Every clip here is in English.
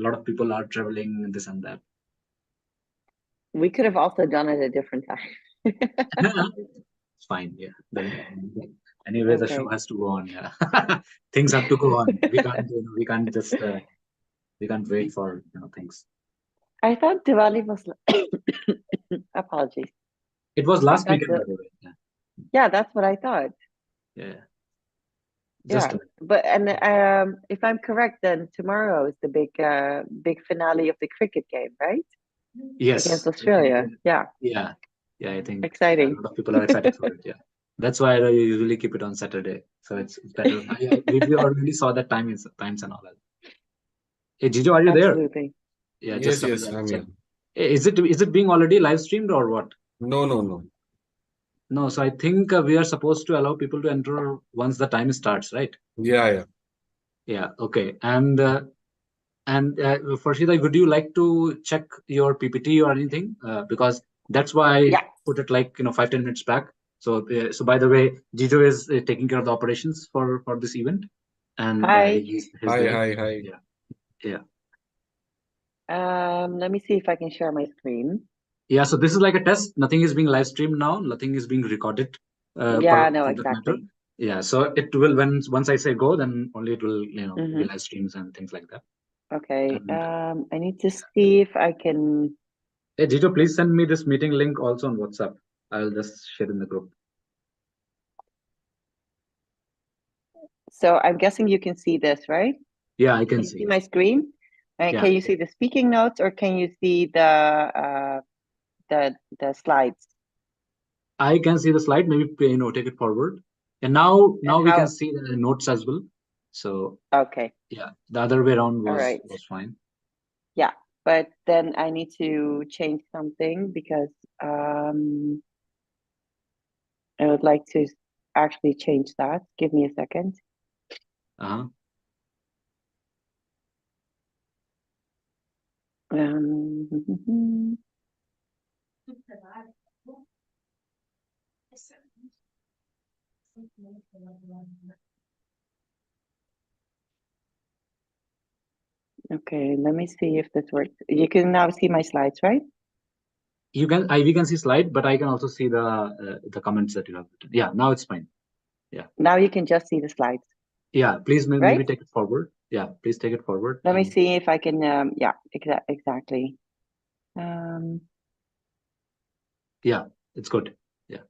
lot of people are traveling and this and that. We could have also done it a different time. It's fine. Yeah. Then anyway, the show Okay. has to go on. Yeah. Things have to go on. We can't just we can't wait for things. I thought Diwali was apologies. It was I last thought weekend, by the way. Yeah. yeah, that's what I thought. Yeah. Just Yeah. a minute. But and if I'm correct, then tomorrow is the big finale of the cricket game, right? Against Yes. I think, Australia. Yeah. yeah. Yeah. I think a Exciting. lot of people are excited for it. Yeah. That's why I usually keep it on Saturday. So it's better. We already saw the times and all that. Hey, Jijo, are you there? Absolutely. Yeah, just Yes, a yes, minute. I'm here. Is it being already live streamed or what? No, no, no. No, so I think we are supposed to allow people to enter once the time starts, right? Yeah, yeah. Yeah, okay. And Farshida, would you like to check your PPT or anything? Because that's why I Yeah. put it like 5-10 minutes back. So by the way, Jijo is taking care of the operations for this event, and Hi. he's Hi, there. hi, hi. Yeah, yeah, Let me see if I can share my screen. yeah. So this is like a test. Nothing is being live streamed now. Nothing is being recorded. Yeah, no, For that matter. exactly. Yeah. So it will once I say go, then only it will be Mm-hmm. live streams and things like that. Okay. And I need to see if I can. hey, Jito, please send me this meeting link also on WhatsApp. I'll just share in the group. So I'm guessing you can see this, right? Yeah, I can Can you see. see my screen? Yeah. Can you see the speaking notes, or can you see the slides? I can see the slide. Maybe take it forward. And now And we can how? see the notes as well. So Okay. yeah, the other way around All was right. fine. Yeah, but then I need to change something because um, I would like to actually change that. Give me a second. Uh-huh. Okay, let me see if this works. You can now see my slides, right? We can see slide, but I can also see the comments that you have written. Yeah, now it's fine. Yeah. Now you can just see the slides, Yeah, please maybe right? take it forward. Yeah, please take it forward. Let me see if I can. Yeah, exactly. Yeah, it's good. Yeah.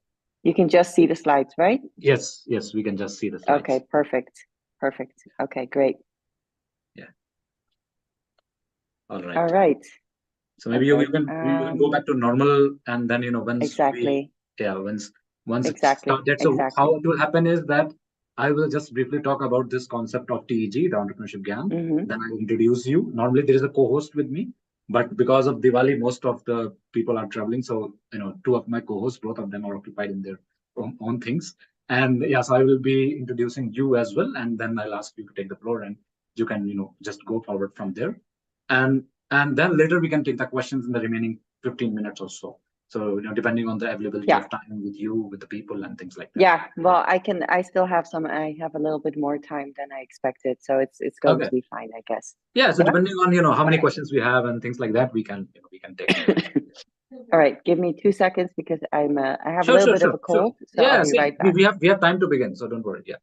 You can just see the slides, right? Yes, we can just see the slides. Okay, perfect. Perfect. Okay, great. Yeah. All right. All right. So maybe Okay. we can go back to normal, and then once Exactly. once it Exactly. started. So how Exactly. it will happen is that I will just briefly talk about this concept of TEG, the entrepreneurship GAN. Mm-hmm. Then I will introduce you. Normally there is a co-host with me, but because of Diwali, most of the people are traveling. So two of my co-hosts, both of them are occupied in their own things. And yeah, so I will be introducing you as well, and then I'll ask you to take the floor, and you can just go forward from there. And then later we can take the questions in the remaining 15 minutes or so. So, depending on the availability Yeah. of time with you, with the people and things like that. Yeah. Well, I still have I have a little bit more time than I expected. So it's going Okay. to be fine, I guess. Yeah. So Yeah? depending on, how many questions we have and things like that, we can take. All right. Give me 2 seconds because I have a Sure, little sure, bit of sure, a sure. cold. So I'll Yeah. be See, right back. we have time to begin. So don't worry. Yeah.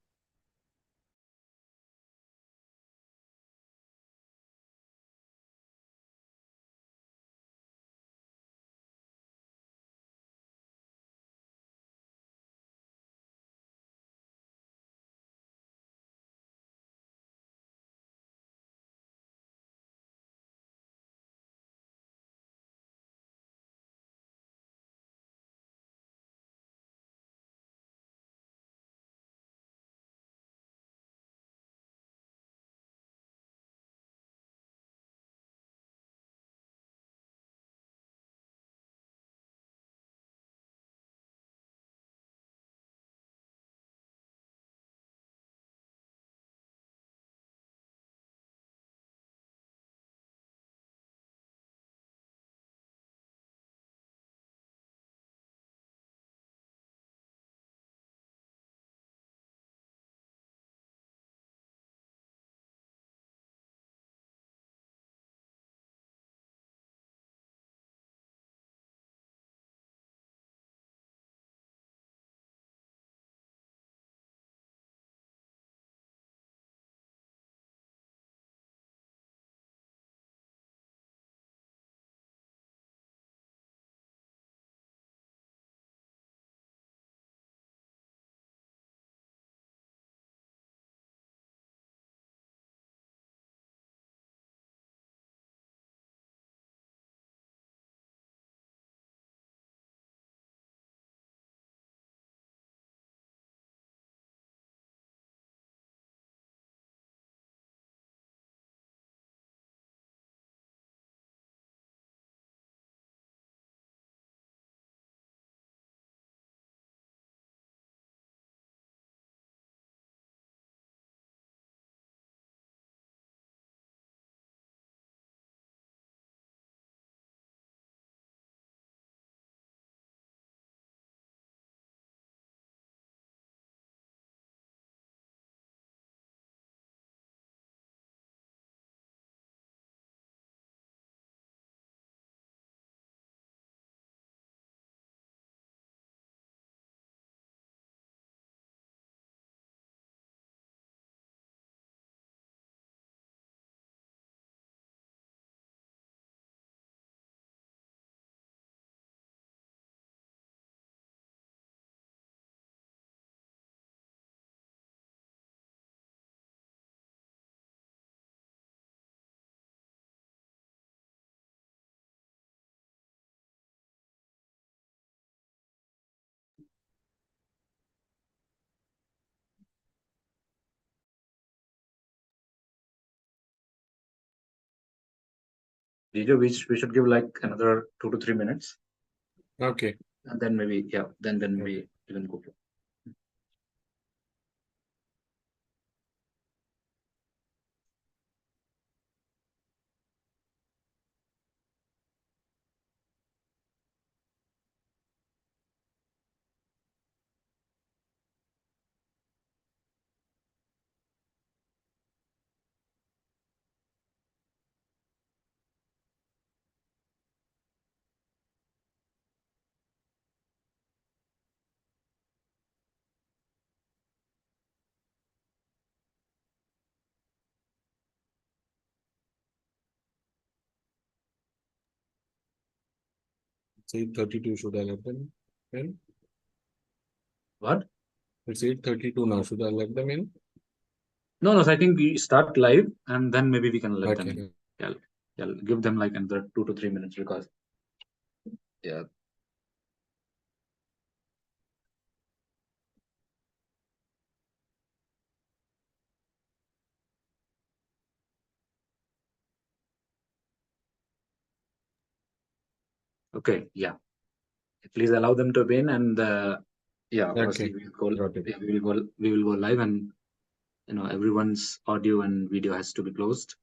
DJ, we should give like another 2 to 3 minutes, Okay. and then maybe then Okay. we can go. It's 8:32. Should I let them in? What? It's 8:32 now. Should I let them in? No, so I think we start live, and then maybe we can let them in. Okay. Yeah, give them like another 2 to 3 minutes because yeah. Okay, yeah. Please allow them to win, and yeah, obviously Okay. we will go. Got it. Yeah, we will go live, and everyone's audio and video has to be closed.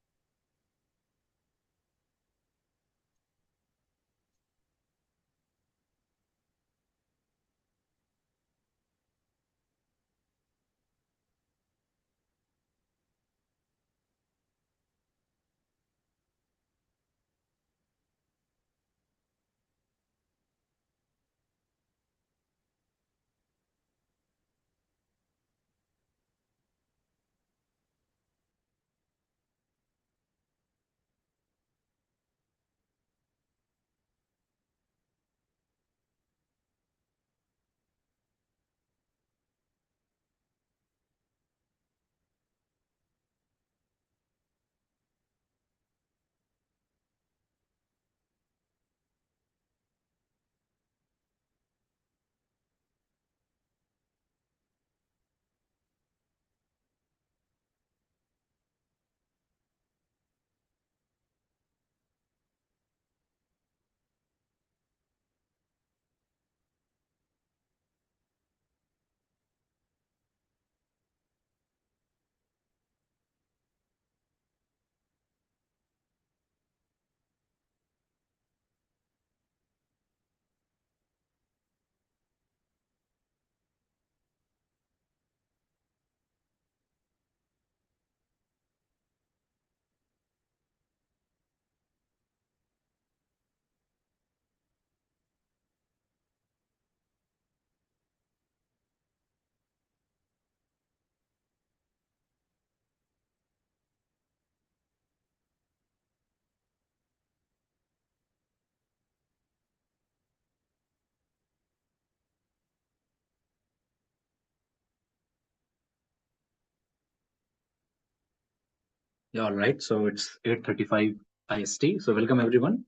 Yeah, all right. So it's 8:35 IST. So welcome everyone.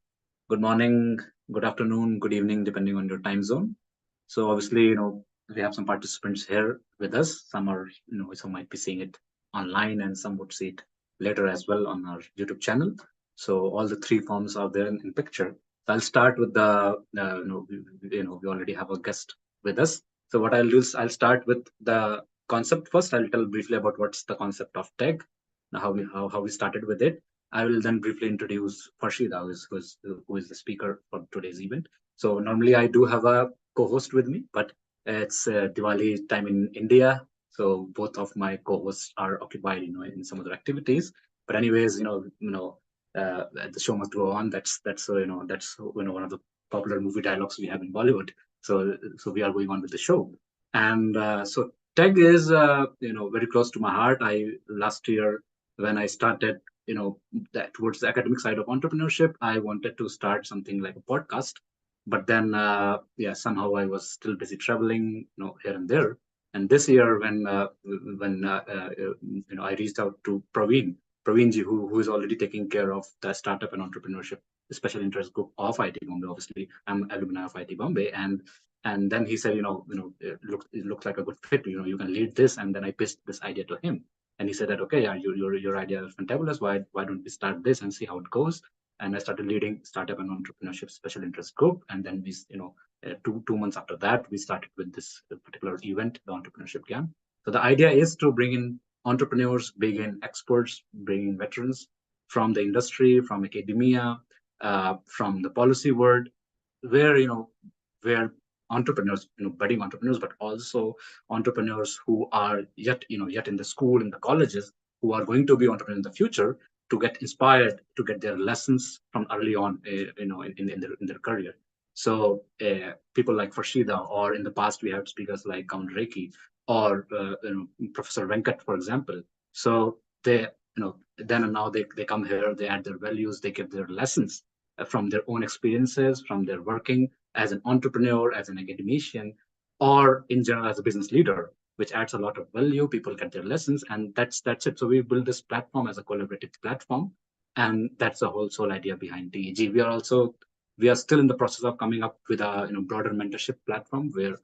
Good morning, good afternoon, good evening, depending on your time zone. So obviously, we have some participants here with us. Some are, some might be seeing it online, and some would see it later as well on our YouTube channel. So all the three forms are there in picture. So I'll start with we already have a guest with us. So what I'll do is I'll start with the concept first. I'll tell briefly about what's the concept of TEG, how we started with it. I will then briefly introduce Farshida, who is the speaker for today's event. So normally I do have a co-host with me, but it's Diwali time in India, so both of my co-hosts are occupied, in some other activities. But anyways, the show must go on. That's one of the popular movie dialogues we have in Bollywood. So we are going on with the show, and so tech is very close to my heart. I last year when I started, that towards the academic side of entrepreneurship, I wanted to start something like a podcast, but then somehow I was still busy traveling, here and there. And this year when I reached out to Praveenji, who is already taking care of the startup and entrepreneurship special interest group of IT Bombay. Obviously I'm alumni of IT Bombay, and then he said, it looks like a good fit, you can lead this. And then I pitched this idea to him, and he said that, okay, yeah, your idea is fantabulous, why don't we start this and see how it goes. and I started leading startup and entrepreneurship special interest group. And then we, 2 months after that, we started with this particular event, the Entrepreneurship Camp. So the idea is to bring in entrepreneurs, bring in experts, bring in veterans from the industry, from academia, from the policy world, where entrepreneurs, budding entrepreneurs, but also entrepreneurs who are yet in the school, in the colleges, who are going to be entrepreneurs in the future, to get inspired, to get their lessons from early on, in their career. So people like Farshida, or in the past we had speakers like Count Reiki, or Professor Venkat, for example. So they, then and now they come here, they add their values, they give their lessons from their own experiences, from their working as an entrepreneur, as an academician, or in general as a business leader, which adds a lot of value. People get their lessons, and that's it. So we build this platform as a collaborative platform, and that's the whole sole idea behind TEG. We are still in the process of coming up with a broader mentorship platform where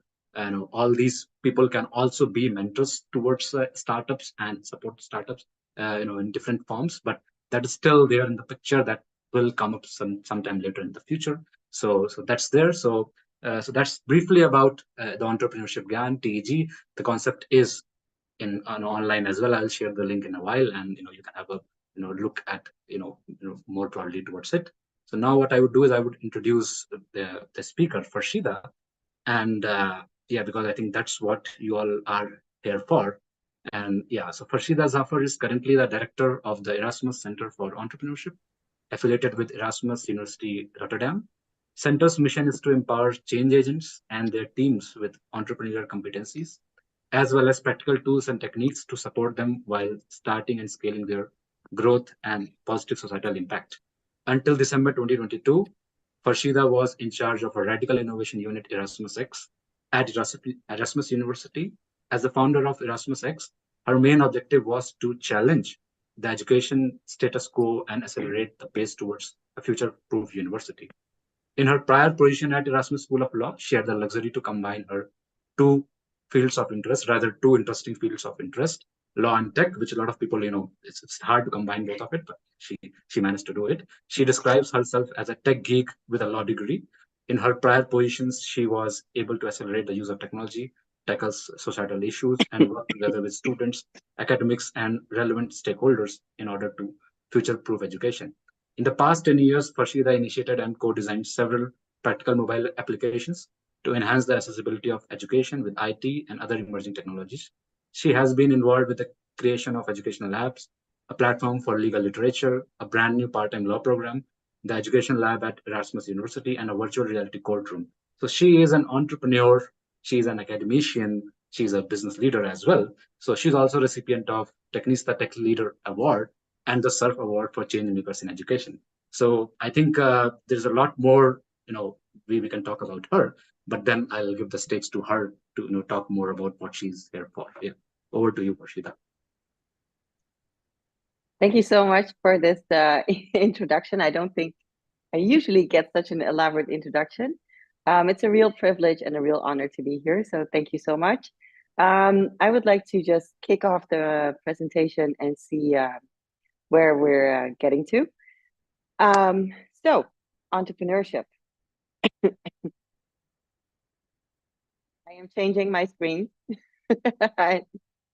all these people can also be mentors towards startups and support startups, in different forms. But that is still there in the picture. That will come up sometime later in the future. So that's there. So that's briefly about the Entrepreneurship GAN TEG. The concept is in online as well. I'll share the link in a while, and you can have a look at more broadly towards it. So now what I would do is I would introduce the speaker, Farshida, and because I think that's what you all are here for. And so Farshida Zafar is currently the director of the Erasmus Center for Entrepreneurship, affiliated with Erasmus University Rotterdam. Center's mission is to empower change agents and their teams with entrepreneurial competencies, as well as practical tools and techniques to support them while starting and scaling their growth and positive societal impact. Until December 2022, Farshida was in charge of a radical innovation unit, Erasmus X, at Erasmus University. As the founder of Erasmus X, her main objective was to challenge the education status quo and accelerate the pace towards a future-proof university. In her prior position at Erasmus School of Law, she had the luxury to combine her two interesting fields of interest, law and tech, which a lot of people, it's hard to combine both of it, but she managed to do it. She describes herself as a tech geek with a law degree. In her prior positions, she was able to accelerate the use of technology, tackle societal issues, and work together with students, academics, and relevant stakeholders in order to future-proof education. In the past 10 years, Farshida initiated and co-designed several practical mobile applications to enhance the accessibility of education with IT and other emerging technologies. She has been involved with the creation of educational labs, a platform for legal literature, a brand new part-time law program, the education lab at Erasmus University, and a virtual reality courtroom. So she is an entrepreneur, she's an academician, she's a business leader as well. So she's also recipient of Technista Tech Leader Award and the SURF Award for Change Makers in Education. So I think there's a lot more, we can talk about her, but then I'll give the stage to her to talk more about what she's here for. Yeah, over to you, Farshida. Thank you so much for this introduction. I don't think I usually get such an elaborate introduction. It's a real privilege and a real honor to be here. So thank you so much. I would like to just kick off the presentation and see where we're getting to. So entrepreneurship. I am changing my screen.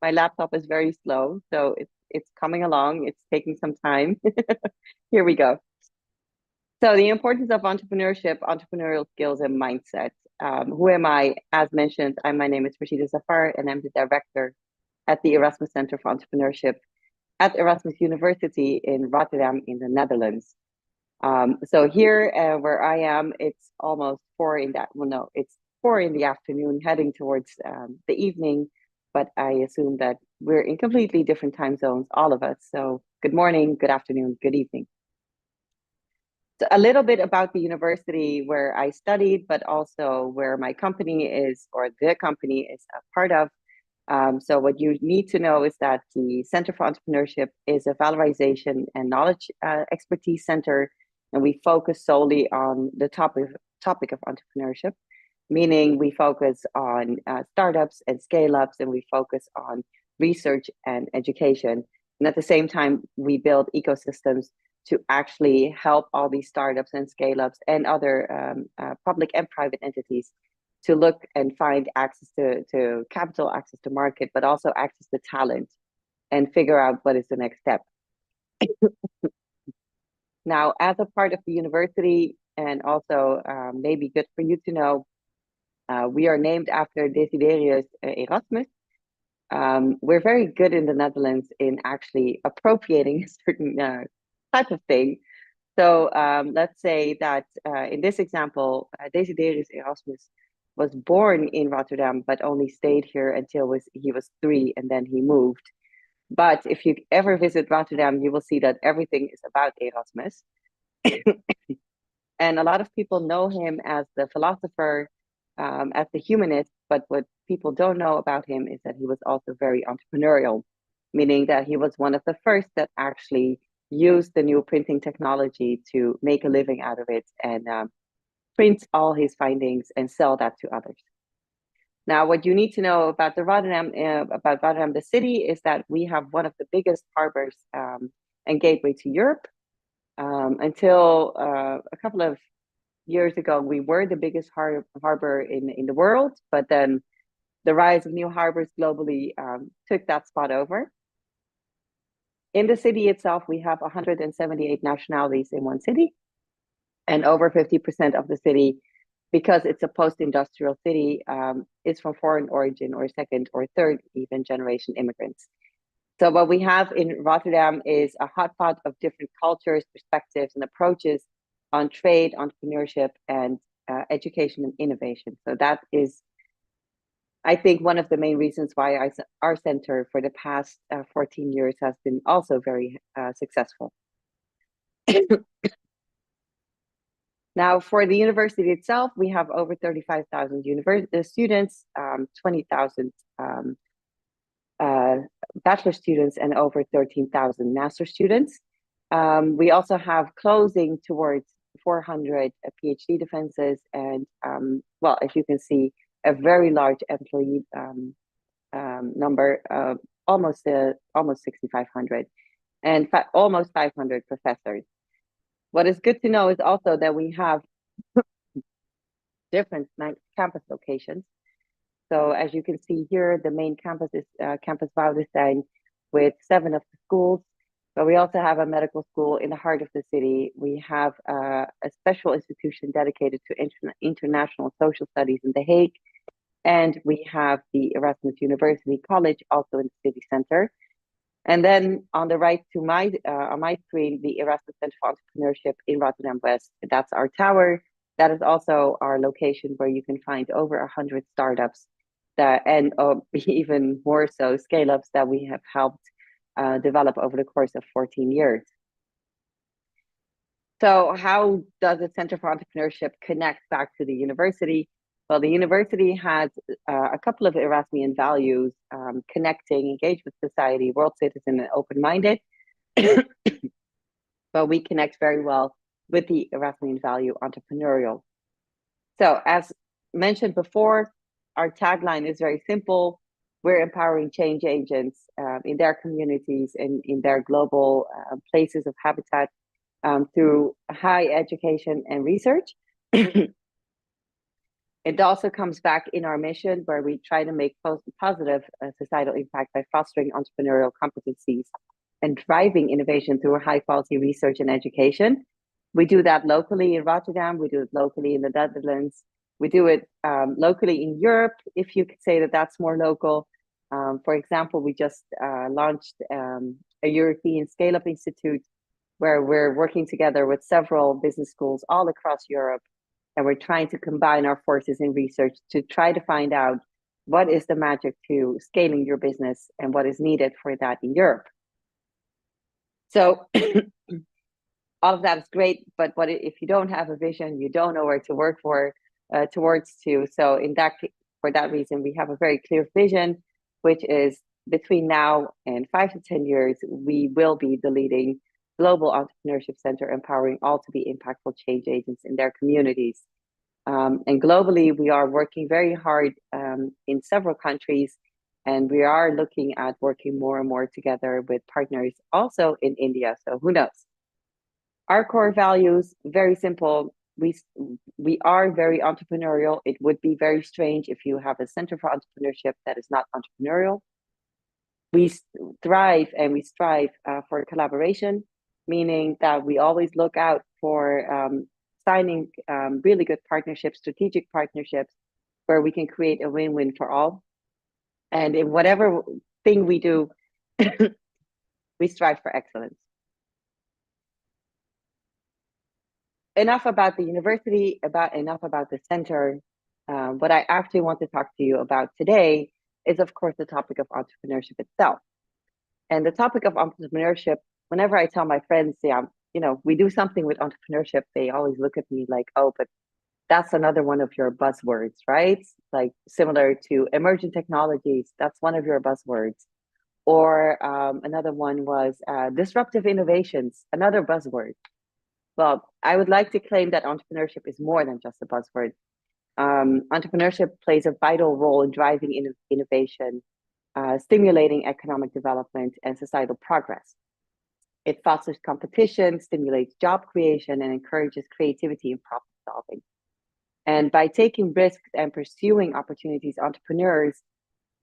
My laptop is very slow, so it's coming along. It's taking some time. Here we go. So the importance of entrepreneurship, entrepreneurial skills, and mindset. Who am I? As mentioned, my name is Farshida Zafar, and I'm the director at the Erasmus Center for Entrepreneurship at Erasmus University in Rotterdam in the Netherlands. So here where I am, it's almost 4 in that, well, no, it's 4 in the afternoon, heading towards the evening, but I assume that we're in completely different time zones, all of us. So good morning, good afternoon, good evening. So a little bit about the university where I studied, but also where my company is, or the company is a part of. So what you need to know is that the Center for Entrepreneurship is a valorization and knowledge expertise center, and we focus solely on the topic of entrepreneurship, meaning we focus on startups and scale-ups, and we focus on research and education. And at the same time, we build ecosystems to actually help all these startups and scale-ups and other public and private entities to look and find access to capital, access to market, but also access to talent and figure out what is the next step. Now, as a part of the university, and also maybe good for you to know, we are named after Desiderius Erasmus. We're very good in the Netherlands in actually appropriating a certain type of thing. So let's say that in this example, Desiderius Erasmus was born in Rotterdam, but only stayed here until he was 3, and then he moved. But if you ever visit Rotterdam, you will see that everything is about Erasmus. And a lot of people know him as the philosopher, as the humanist, but what people don't know about him is that he was also very entrepreneurial, meaning that he was one of the first that actually used the new printing technology to make a living out of it and print all his findings and sell that to others. Now, what you need to know about Rotterdam, the city, is that we have one of the biggest harbors and gateway to Europe. Until a couple of years ago, we were the biggest harbor in the world, but then the rise of new harbors globally took that spot over. In the city itself, we have 178 nationalities in one city, and over 50% of the city, because it's a post-industrial city, is from foreign origin or second or third even generation immigrants. So what we have in Rotterdam is a hotspot of different cultures, perspectives, and approaches on trade, entrepreneurship, and education and innovation. So that is, I think, one of the main reasons why our center for the past 14 years has been also very successful. Now, for the university itself, we have over 35,000 students, 20,000 bachelor students, and over 13,000 master students. We also have closing towards 400 PhD defenses, and well, as you can see, a very large employee number, almost 6,500, and almost 500 professors. What is good to know is also that we have different campus locations. So as you can see here, the main campus is Campus Woudestein with 7 of the schools, but we also have a medical school in the heart of the city. We have a special institution dedicated to international social studies in The Hague, and we have the Erasmus University College also in the city center. And then on the right to on my screen, the Erasmus Center for Entrepreneurship in Rotterdam West. That's our tower. That is also our location where you can find over 100 startups and even more so scale-ups that we have helped develop over the course of 14 years. So how does the Center for Entrepreneurship connect back to the university? Well, the university has a couple of Erasmian values: connecting, engage with society, world citizen, and open-minded. But we connect very well with the Erasmian value, entrepreneurial. So as mentioned before, our tagline is very simple. We're empowering change agents in their communities and in their global places of habitat through high education and research. It also comes back in our mission, where we try to make positive societal impact by fostering entrepreneurial competencies and driving innovation through high quality research and education. We do that locally in Rotterdam. We do it locally in the Netherlands. We do it locally in Europe, if you could say that that's more local. For example, we just launched a European Scale-Up Institute, where we're working together with several business schools all across Europe. And we're trying to combine our forces in research to try to find out what is the magic to scaling your business and what is needed for that in Europe. So all of that is great, but if you don't have a vision, you don't know where to work towards. So for that reason, we have a very clear vision, which is between now and 5 to 10 years, we will be the leading global entrepreneurship center, empowering all to be impactful change agents in their communities. And globally, we are working very hard in several countries, and we are looking at working more and more together with partners also in India. So who knows? Our core values, very simple. We are very entrepreneurial. It would be very strange if you have a center for entrepreneurship that is not entrepreneurial. We thrive and we strive for collaboration, meaning that we always look out for signing really good partnerships, strategic partnerships, where we can create a win-win for all. And in whatever thing we do, we strive for excellence. Enough about the university, enough about the center. What I actually want to talk to you about today is, of course, the topic of entrepreneurship itself. And the topic of entrepreneurship, whenever I tell my friends, yeah, we do something with entrepreneurship, they always look at me like, oh, but that's another one of your buzzwords, right? Like similar to emerging technologies, that's one of your buzzwords. Or another one was disruptive innovations, another buzzword. Well, I would like to claim that entrepreneurship is more than just a buzzword. Entrepreneurship plays a vital role in driving innovation, stimulating economic development and societal progress. It fosters competition, stimulates job creation, and encourages creativity and problem solving. And by taking risks and pursuing opportunities, entrepreneurs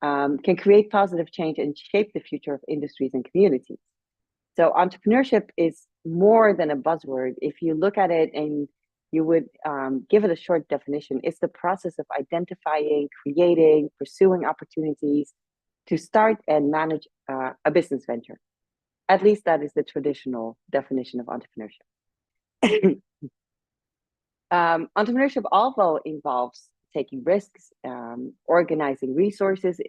can create positive change and shape the future of industries and communities. So entrepreneurship is more than a buzzword. If you look at it and you would give it a short definition, it's the process of identifying, creating, pursuing opportunities to start and manage a business venture. At least that is the traditional definition of entrepreneurship. Entrepreneurship also involves taking risks, organizing resources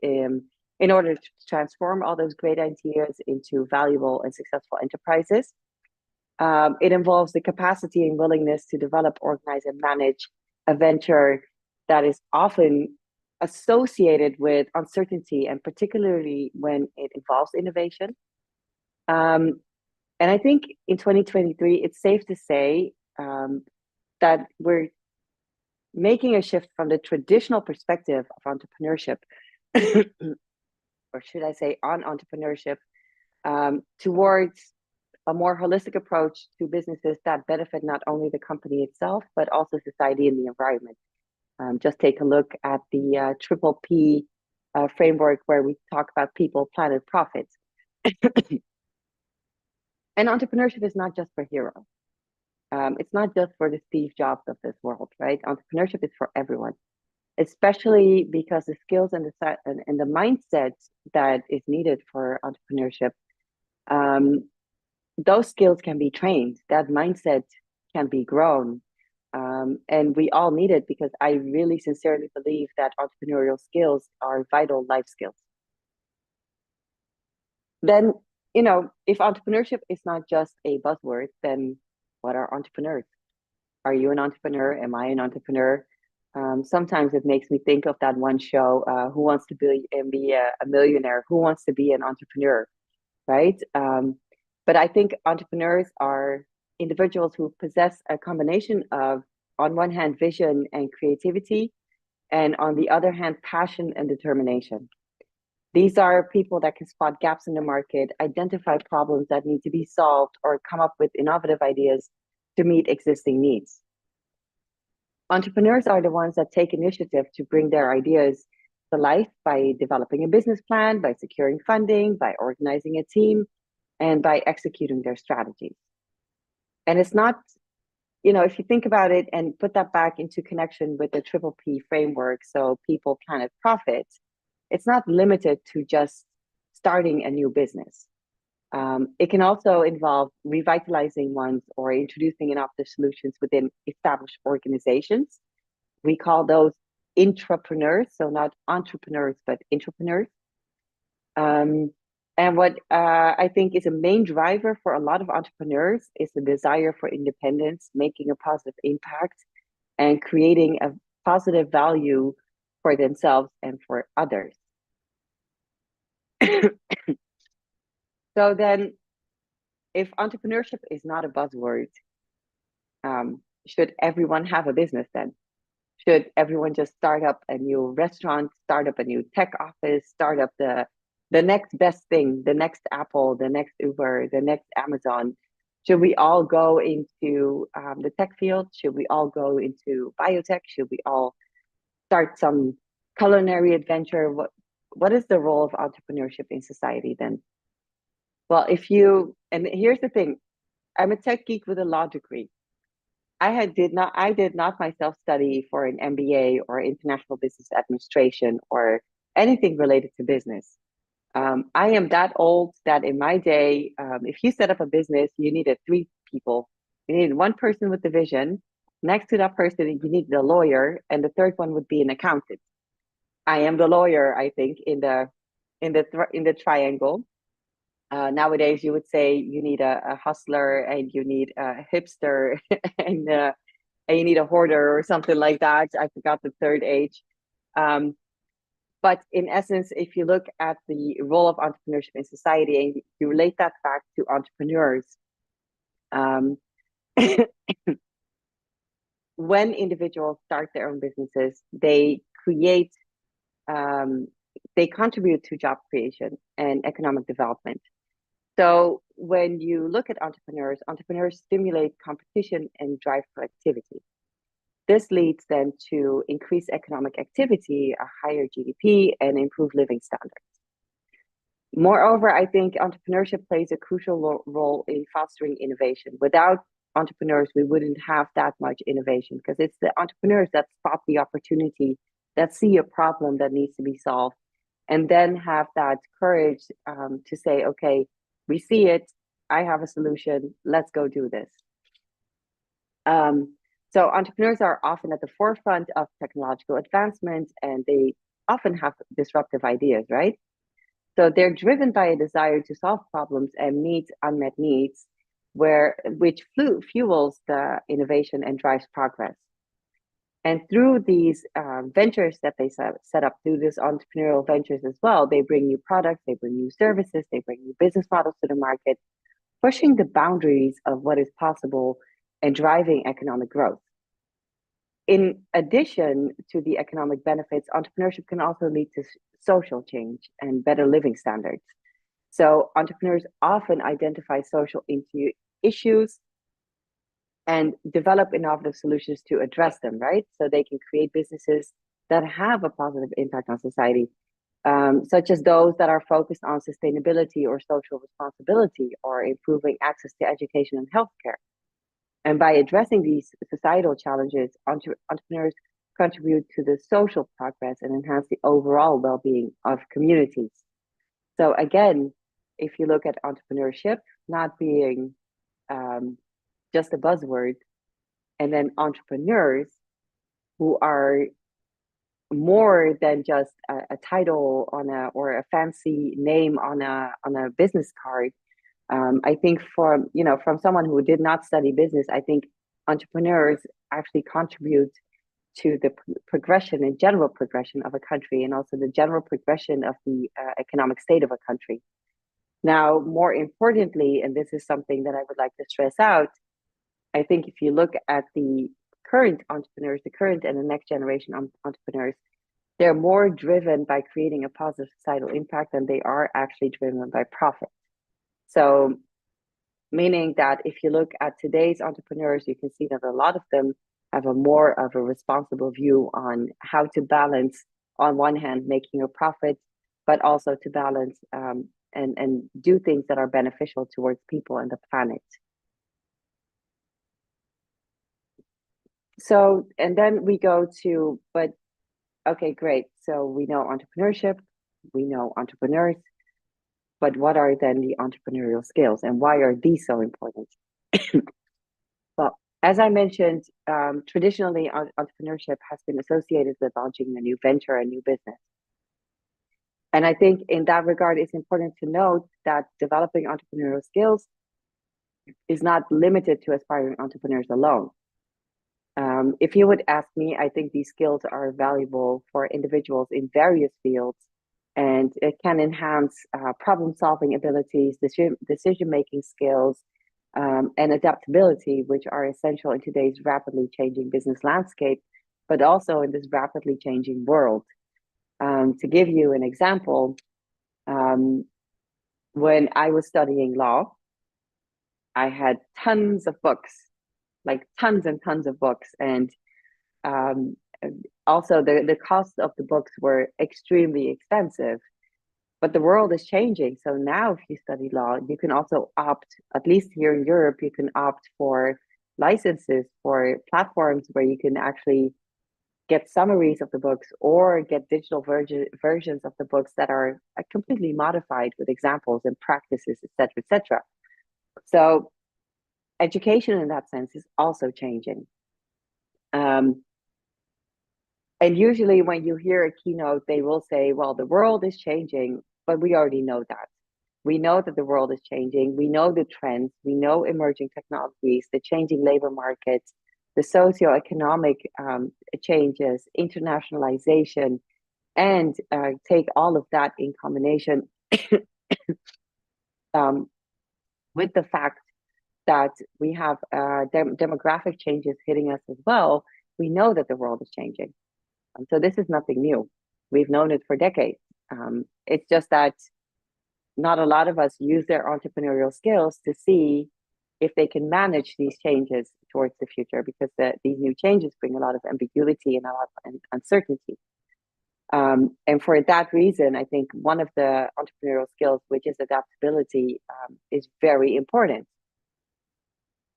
in order to transform all those great ideas into valuable and successful enterprises. It involves the capacity and willingness to develop, organize, and manage a venture that is often associated with uncertainty, and particularly when it involves innovation. And I think in 2023, it's safe to say that we're making a shift from the traditional perspective of entrepreneurship, or should I say on entrepreneurship, towards a more holistic approach to businesses that benefit not only the company itself, but also society and the environment. Just take a look at the triple P framework, where we talk about people, planet, profits. And entrepreneurship is not just for heroes. It's not just for the Steve Jobs of this world, right? Entrepreneurship is for everyone, especially because the skills and the mindset that is needed for entrepreneurship, those skills can be trained. That mindset can be grown. And we all need it, because I really sincerely believe that entrepreneurial skills are vital life skills. Then, if entrepreneurship is not just a buzzword, then what are entrepreneurs? Are you an entrepreneur? Am I an entrepreneur? Sometimes it makes me think of that one show, Who Wants to Be a Millionaire? Who Wants to Be an Entrepreneur, right? But I think entrepreneurs are individuals who possess a combination of, on one hand, vision and creativity, and on the other hand, passion and determination. These are people that can spot gaps in the market, identify problems that need to be solved, or come up with innovative ideas to meet existing needs. Entrepreneurs are the ones that take initiative to bring their ideas to life by developing a business plan, by securing funding, by organizing a team, and by executing their strategies. And it's not, if you think about it and put that back into connection with the triple P framework, so people, planet, profit, it's not limited to just starting a new business. It can also involve revitalizing ones or introducing innovative solutions within established organizations. We call those intrapreneurs, so not entrepreneurs, but intrapreneurs. And what I think is a main driver for a lot of entrepreneurs is the desire for independence, making a positive impact, and creating a positive value for themselves and for others. So then, if entrepreneurship is not a buzzword, should everyone have a business then? Should everyone just start up a new restaurant, start up a new tech office, start up the next best thing, the next Apple, the next Uber, the next Amazon? Should we all go into the tech field? Should we all go into biotech? Should we all start some culinary adventure? What is the role of entrepreneurship in society then? Well, and here's the thing, I'm a tech geek with a law degree. I did not myself study for an MBA or international business administration or anything related to business. I am that old that in my day, if you set up a business, you needed 3 people. You needed 1 person with the vision. Next to that person, you needed a lawyer, and the 3rd one would be an accountant. I am the lawyer, I think, in the triangle. Nowadays, you would say you need a hustler, and you need a hipster, and you need a hoarder or something like that. I forgot the 3rd H. But in essence, if you look at the role of entrepreneurship in society and you relate that back to entrepreneurs, when individuals start their own businesses, they contribute to job creation and economic development. So when you look at entrepreneurs stimulate competition and drive productivity. This leads then to increased economic activity, a higher GDP, and improved living standards. Moreover, I think entrepreneurship plays a crucial role in fostering innovation. Without entrepreneurs, we wouldn't have that much innovation, because it's the entrepreneurs that spot the opportunity, that see a problem that needs to be solved, and then have that courage to say, okay, we see it, I have a solution, let's go do this. So entrepreneurs are often at the forefront of technological advancement, and they often have disruptive ideas, right? So they're driven by a desire to solve problems and meet unmet needs, which fuels the innovation and drives progress. And through these ventures that they set up, through these entrepreneurial ventures as well, they bring new products, they bring new services, they bring new business models to the market, pushing the boundaries of what is possible and driving economic growth. In addition to the economic benefits, entrepreneurship can also lead to social change and better living standards. So entrepreneurs often identify social issues and develop innovative solutions to address them, right? So they can create businesses that have a positive impact on society, such as those that are focused on sustainability or social responsibility, or improving access to education and healthcare. And by addressing these societal challenges, entrepreneurs contribute to the social progress and enhance the overall well-being of communities. So again, if you look at entrepreneurship not being just a buzzword, and then entrepreneurs who are more than just a title or a fancy name on a business card. I think from someone who did not study business, I think entrepreneurs actually contribute to the progression and general progression of a country, and also the general progression of the economic state of a country. Now, more importantly, and this is something that I would like to stress out, I think if you look at the current entrepreneurs, the current and the next generation entrepreneurs, they're more driven by creating a positive societal impact than they are actually driven by profit. So, meaning that if you look at today's entrepreneurs, you can see that a lot of them have a more of a responsible view on how to balance, on one hand, making a profit, but also to balance and do things that are beneficial towards people and the planet. So, and then we go to, but okay, great. So we know entrepreneurship, we know entrepreneurs, but what are then the entrepreneurial skills, and why are these so important? Well, as I mentioned, traditionally, entrepreneurship has been associated with launching a new venture, a new business. And I think in that regard, it's important to note that developing entrepreneurial skills is not limited to aspiring entrepreneurs alone. If you would ask me, I think these skills are valuable for individuals in various fields, and it can enhance problem-solving abilities, decision-making skills, and adaptability, which are essential in today's rapidly changing business landscape, but also in this rapidly changing world. To give you an example, when I was studying law, I had tons of books, like tons and tons of books. And um, also the cost of the books were extremely expensive. But the world is changing. So now if you study law, you can also opt, at least here in Europe, you can opt for licenses for platforms where you can actually get summaries of the books or get digital versions of the books that are completely modified with examples and practices, etc., etc. So education in that sense is also changing. And usually when you hear a keynote, they will say, well, the world is changing, but we already know that. We know that the world is changing. We know the trends. We know emerging technologies, the changing labor markets, the socioeconomic changes, internationalization, and take all of that in combination with the fact that we have demographic changes hitting us as well. We know that the world is changing. So this is nothing new. We've known it for decades. It's just that not a lot of us use their entrepreneurial skills to see if they can manage these changes towards the future, because these new changes bring a lot of ambiguity and a lot of uncertainty. And for that reason, I think one of the entrepreneurial skills, which is adaptability, is very important.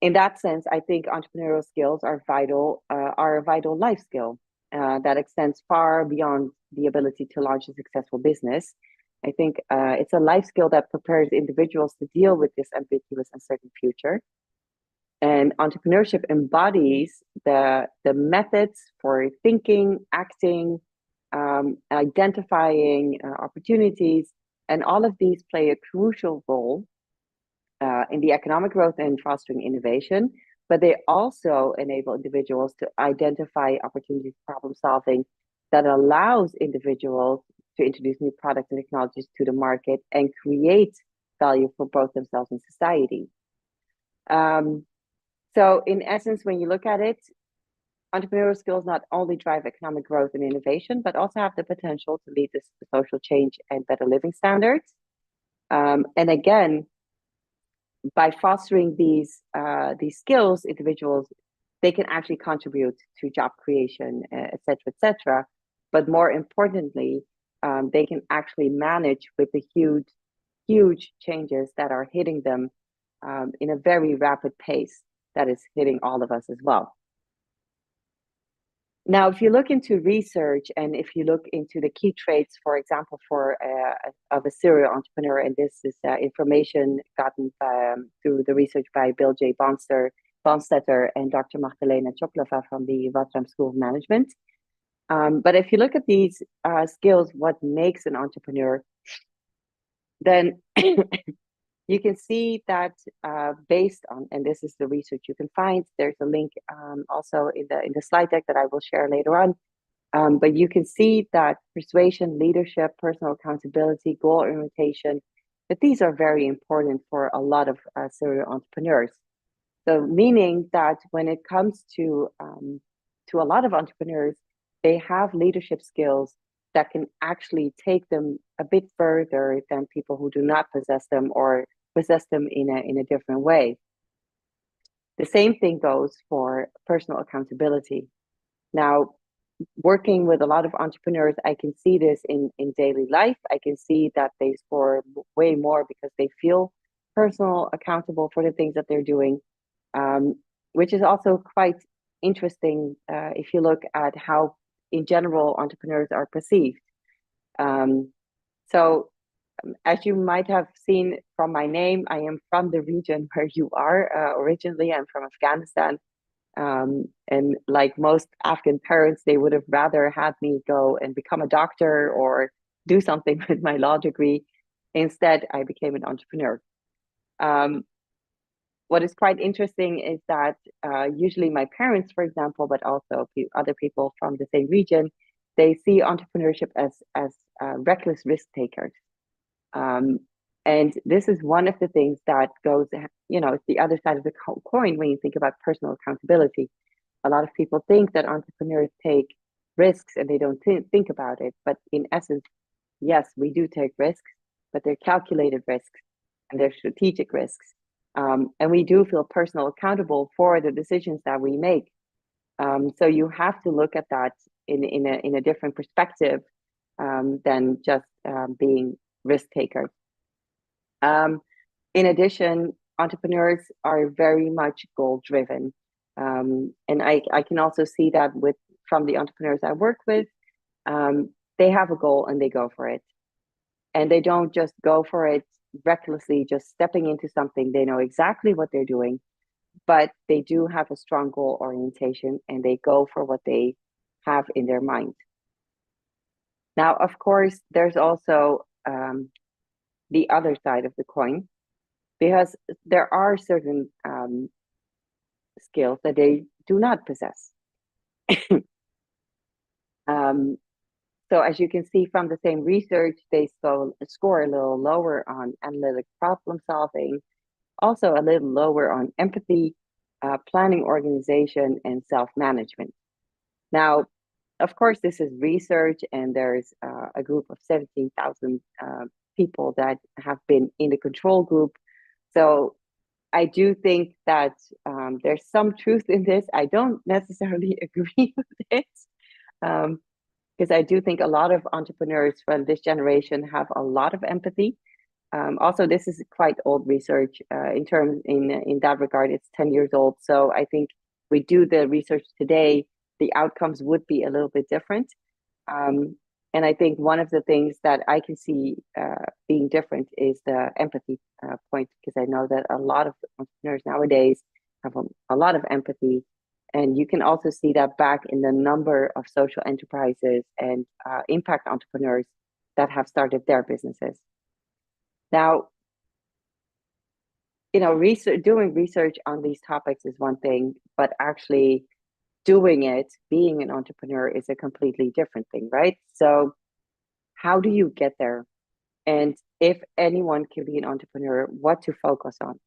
In that sense, I think entrepreneurial skills are a vital life skill that extends far beyond the ability to launch a successful business. I think it's a life skill that prepares individuals to deal with this ambiguous, uncertain future. And entrepreneurship embodies the methods for thinking, acting, identifying opportunities, and all of these play a crucial role in the economic growth and fostering innovation, but they also enable individuals to identify opportunities for problem solving that allows individuals to introduce new products and technologies to the market and create value for both themselves and society. So in essence, when you look at it, entrepreneurial skills not only drive economic growth and innovation, but also have the potential to lead to social change and better living standards. And again, by fostering these skills, individuals, they can actually contribute to job creation, et cetera, but more importantly, they can actually manage with the huge changes that are hitting them in a very rapid pace that is hitting all of us as well. Now, if you look into research and if you look into the key traits, for example, of a serial entrepreneur, and this is information gotten through the research by Bill J. Bonstetter and Dr. Magdalena Choklova from the Rotterdam School of Management. But if you look at these skills, what makes an entrepreneur, then you can see that based on, and this is the research you can find, there's a link also in the slide deck that I will share later on. But you can see that persuasion, leadership, personal accountability, goal orientation, that these are very important for a lot of serial entrepreneurs. So meaning that when it comes to a lot of entrepreneurs, they have leadership skills that can actually take them a bit further than people who do not possess them or possess them in a different way. The same thing goes for personal accountability. Now, working with a lot of entrepreneurs, I can see this in daily life. I can see that they score way more because they feel personal accountable for the things that they're doing, which is also quite interesting if you look at how, in general, entrepreneurs are perceived. So as you might have seen from my name, I am from the region where you are. Originally, I'm from Afghanistan. And like most Afghan parents, they would have rather had me go and become a doctor or do something with my law degree. Instead, I became an entrepreneur. What is quite interesting is that usually my parents, for example, but also other people from the same region, they see entrepreneurship as reckless risk takers. And this is one of the things that goes, it's the other side of the coin when you think about personal accountability. A lot of people think that entrepreneurs take risks and they don't think about it. But in essence, yes, we do take risks, but they're calculated risks and they're strategic risks. And we do feel personally accountable for the decisions that we make. So you have to look at that in a different perspective than just being risk takers. In addition, entrepreneurs are very much goal driven. And I can also see that from the entrepreneurs I work with, they have a goal and they go for it. And they don't just go for it recklessly, just stepping into something. They know exactly what they're doing, but they do have a strong goal orientation and they go for what they have in their mind. Now, of course, there's also the other side of the coin, because there are certain skills that they do not possess. So as you can see from the same research, they score a little lower on analytic problem solving, also a little lower on empathy, planning, organization, and self-management. Now, of course, this is research, and there's a group of 17,000 people that have been in the control group. So I do think that there's some truth in this. I don't necessarily agree with it, because I do think a lot of entrepreneurs from this generation have a lot of empathy. Also, this is quite old research in that regard. It's 10 years old. So I think we do the research today, the outcomes would be a little bit different. And I think one of the things that I can see being different is the empathy point, because I know that a lot of entrepreneurs nowadays have a lot of empathy. And you can also see that back in the number of social enterprises and impact entrepreneurs that have started their businesses. Now, doing research on these topics is one thing, but actually doing it, being an entrepreneur, is a completely different thing, right? So how do you get there? And if anyone can be an entrepreneur, what to focus on?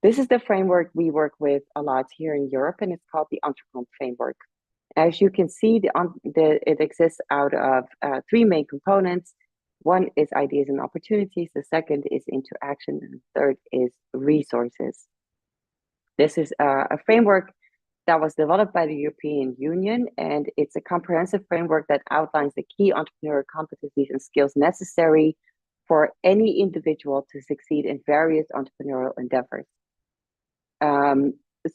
This is the framework we work with a lot here in Europe, and it's called the Entrepreneurial framework. As you can see, it exists out of three main components. One is ideas and opportunities, the second is interaction, and the third is resources. This is a framework that was developed by the European Union, and it's a comprehensive framework that outlines the key entrepreneurial competencies and skills necessary for any individual to succeed in various entrepreneurial endeavors.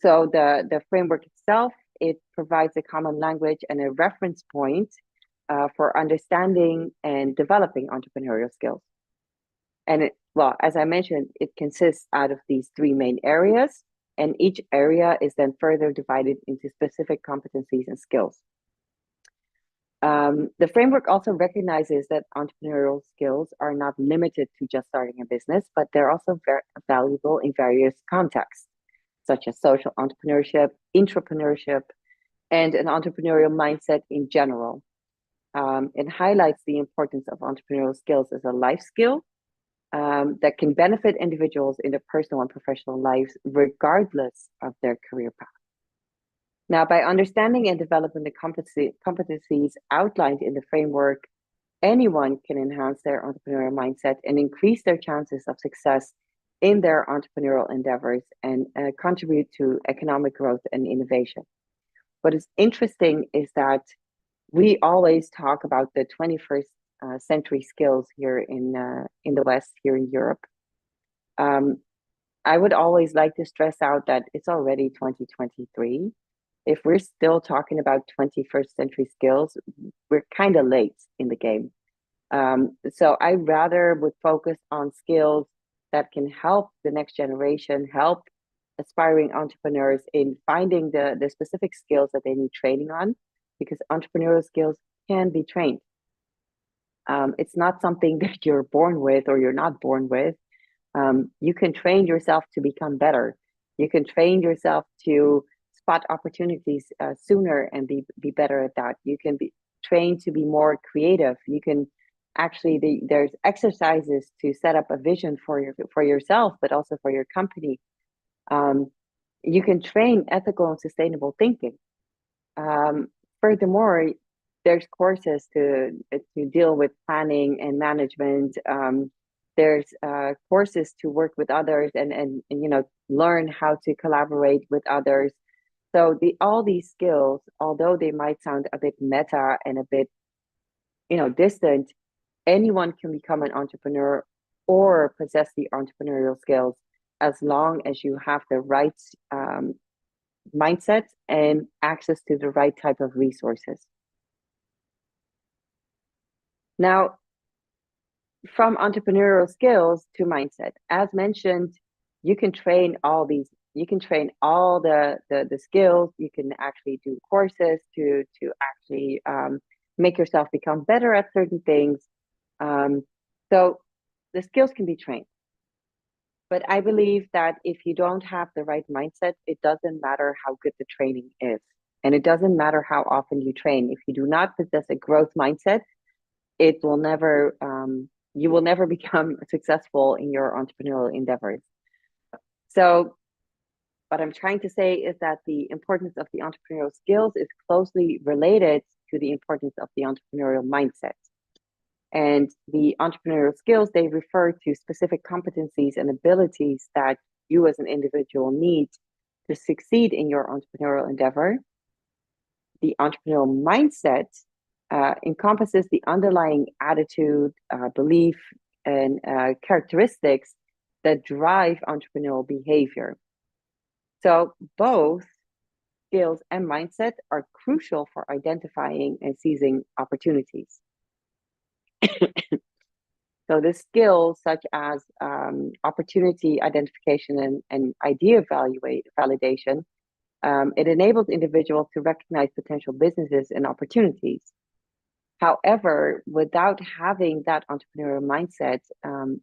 So the framework itself, it provides a common language and a reference point for understanding and developing entrepreneurial skills. And as I mentioned, it consists out of these three main areas, and each area is then further divided into specific competencies and skills. The framework also recognizes that entrepreneurial skills are not limited to just starting a business, but they're also very valuable in various contexts, such as social entrepreneurship, intrapreneurship, and an entrepreneurial mindset in general. It highlights the importance of entrepreneurial skills as a life skill that can benefit individuals in their personal and professional lives, regardless of their career path. Now, by understanding and developing the competencies outlined in the framework, anyone can enhance their entrepreneurial mindset and increase their chances of success in their entrepreneurial endeavors and contribute to economic growth and innovation. What is interesting is that we always talk about the 21st century skills here in the West, here in Europe. I would always like to stress out that it's already 2023. If we're still talking about 21st century skills, we're kind of late in the game. So I rather would focus on skills that can help the next generation, help aspiring entrepreneurs in finding the specific skills that they need training on, because entrepreneurial skills can be trained. It's not something that you're born with or you're not born with. You can train yourself to become better. You can train yourself to spot opportunities sooner and be better at that. You can be trained to be more creative. You can actually, there's exercises to set up a vision for yourself, but also for your company. You can train ethical and sustainable thinking. Furthermore, there's courses to deal with planning and management. There's courses to work with others and learn how to collaborate with others. So all these skills, although they might sound a bit meta and a bit distant, anyone can become an entrepreneur or possess the entrepreneurial skills as long as you have the right mindset and access to the right type of resources. Now, from entrepreneurial skills to mindset, as mentioned, you can train all these. You can train all the skills. You can actually do courses to actually make yourself become better at certain things. So the skills can be trained. But I believe that if you don't have the right mindset, it doesn't matter how good the training is. And it doesn't matter how often you train. If you do not possess a growth mindset, it will never, you will never become successful in your entrepreneurial endeavors. So what I'm trying to say is that the importance of the entrepreneurial skills is closely related to the importance of the entrepreneurial mindset. And the entrepreneurial skills, they refer to specific competencies and abilities that you as an individual need to succeed in your entrepreneurial endeavor. The entrepreneurial mindset encompasses the underlying attitude, belief, and characteristics that drive entrepreneurial behavior. So both skills and mindset are crucial for identifying and seizing opportunities. So the skills such as opportunity identification and idea validation, it enables individuals to recognize potential businesses and opportunities. However, without having that entrepreneurial mindset,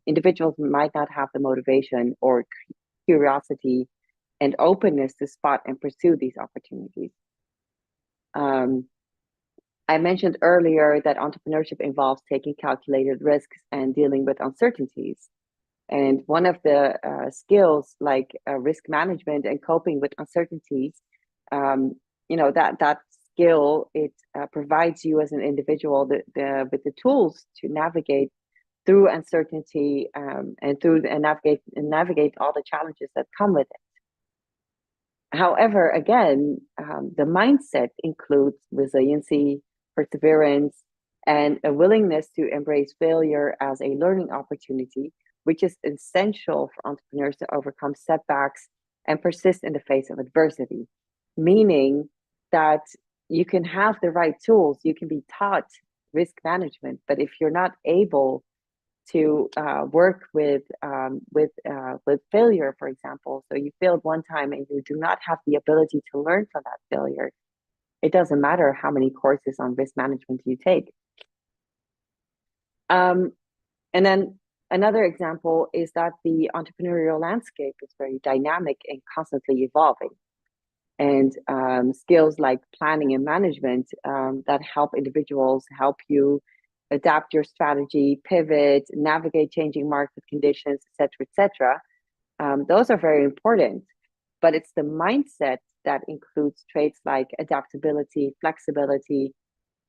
individuals might not have the motivation or curiosity and openness to spot and pursue these opportunities. I mentioned earlier that entrepreneurship involves taking calculated risks and dealing with uncertainties. And one of the skills like risk management and coping with uncertainties, that skill, it provides you as an individual with the tools to navigate through uncertainty and navigate all the challenges that come with it. However, again, the mindset includes resiliency, perseverance, and a willingness to embrace failure as a learning opportunity, which is essential for entrepreneurs to overcome setbacks and persist in the face of adversity. Meaning that you can have the right tools, you can be taught risk management, but if you're not able to work with failure, for example, so you failed one time and you do not have the ability to learn from that failure, it doesn't matter how many courses on risk management you take. And then another example is that the entrepreneurial landscape is very dynamic and constantly evolving. And skills like planning and management that help individuals, help you adapt your strategy, pivot, navigate changing market conditions, et cetera, those are very important. But it's the mindset that includes traits like adaptability, flexibility,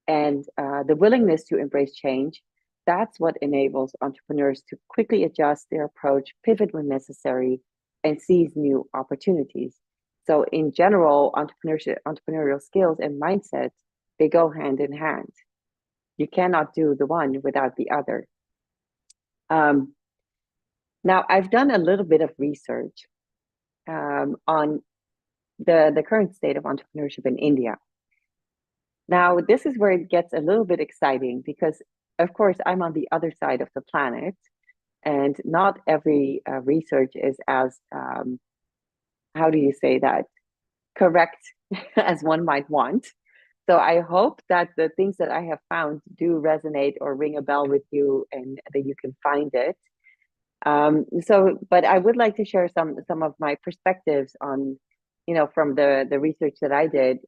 and the willingness to embrace change. That's what enables entrepreneurs to quickly adjust their approach, pivot when necessary, and seize new opportunities. So in general, entrepreneurial skills and mindset, they go hand in hand. You cannot do the one without the other. Now, I've done a little bit of research on the current state of entrepreneurship in India. Now, this is where it gets a little bit exciting because, of course, I'm on the other side of the planet, and not every research is as, how do you say that, correct as one might want. So I hope that the things that I have found do resonate or ring a bell with you and that you can find it. But I would like to share some of my perspectives on, from the research that I did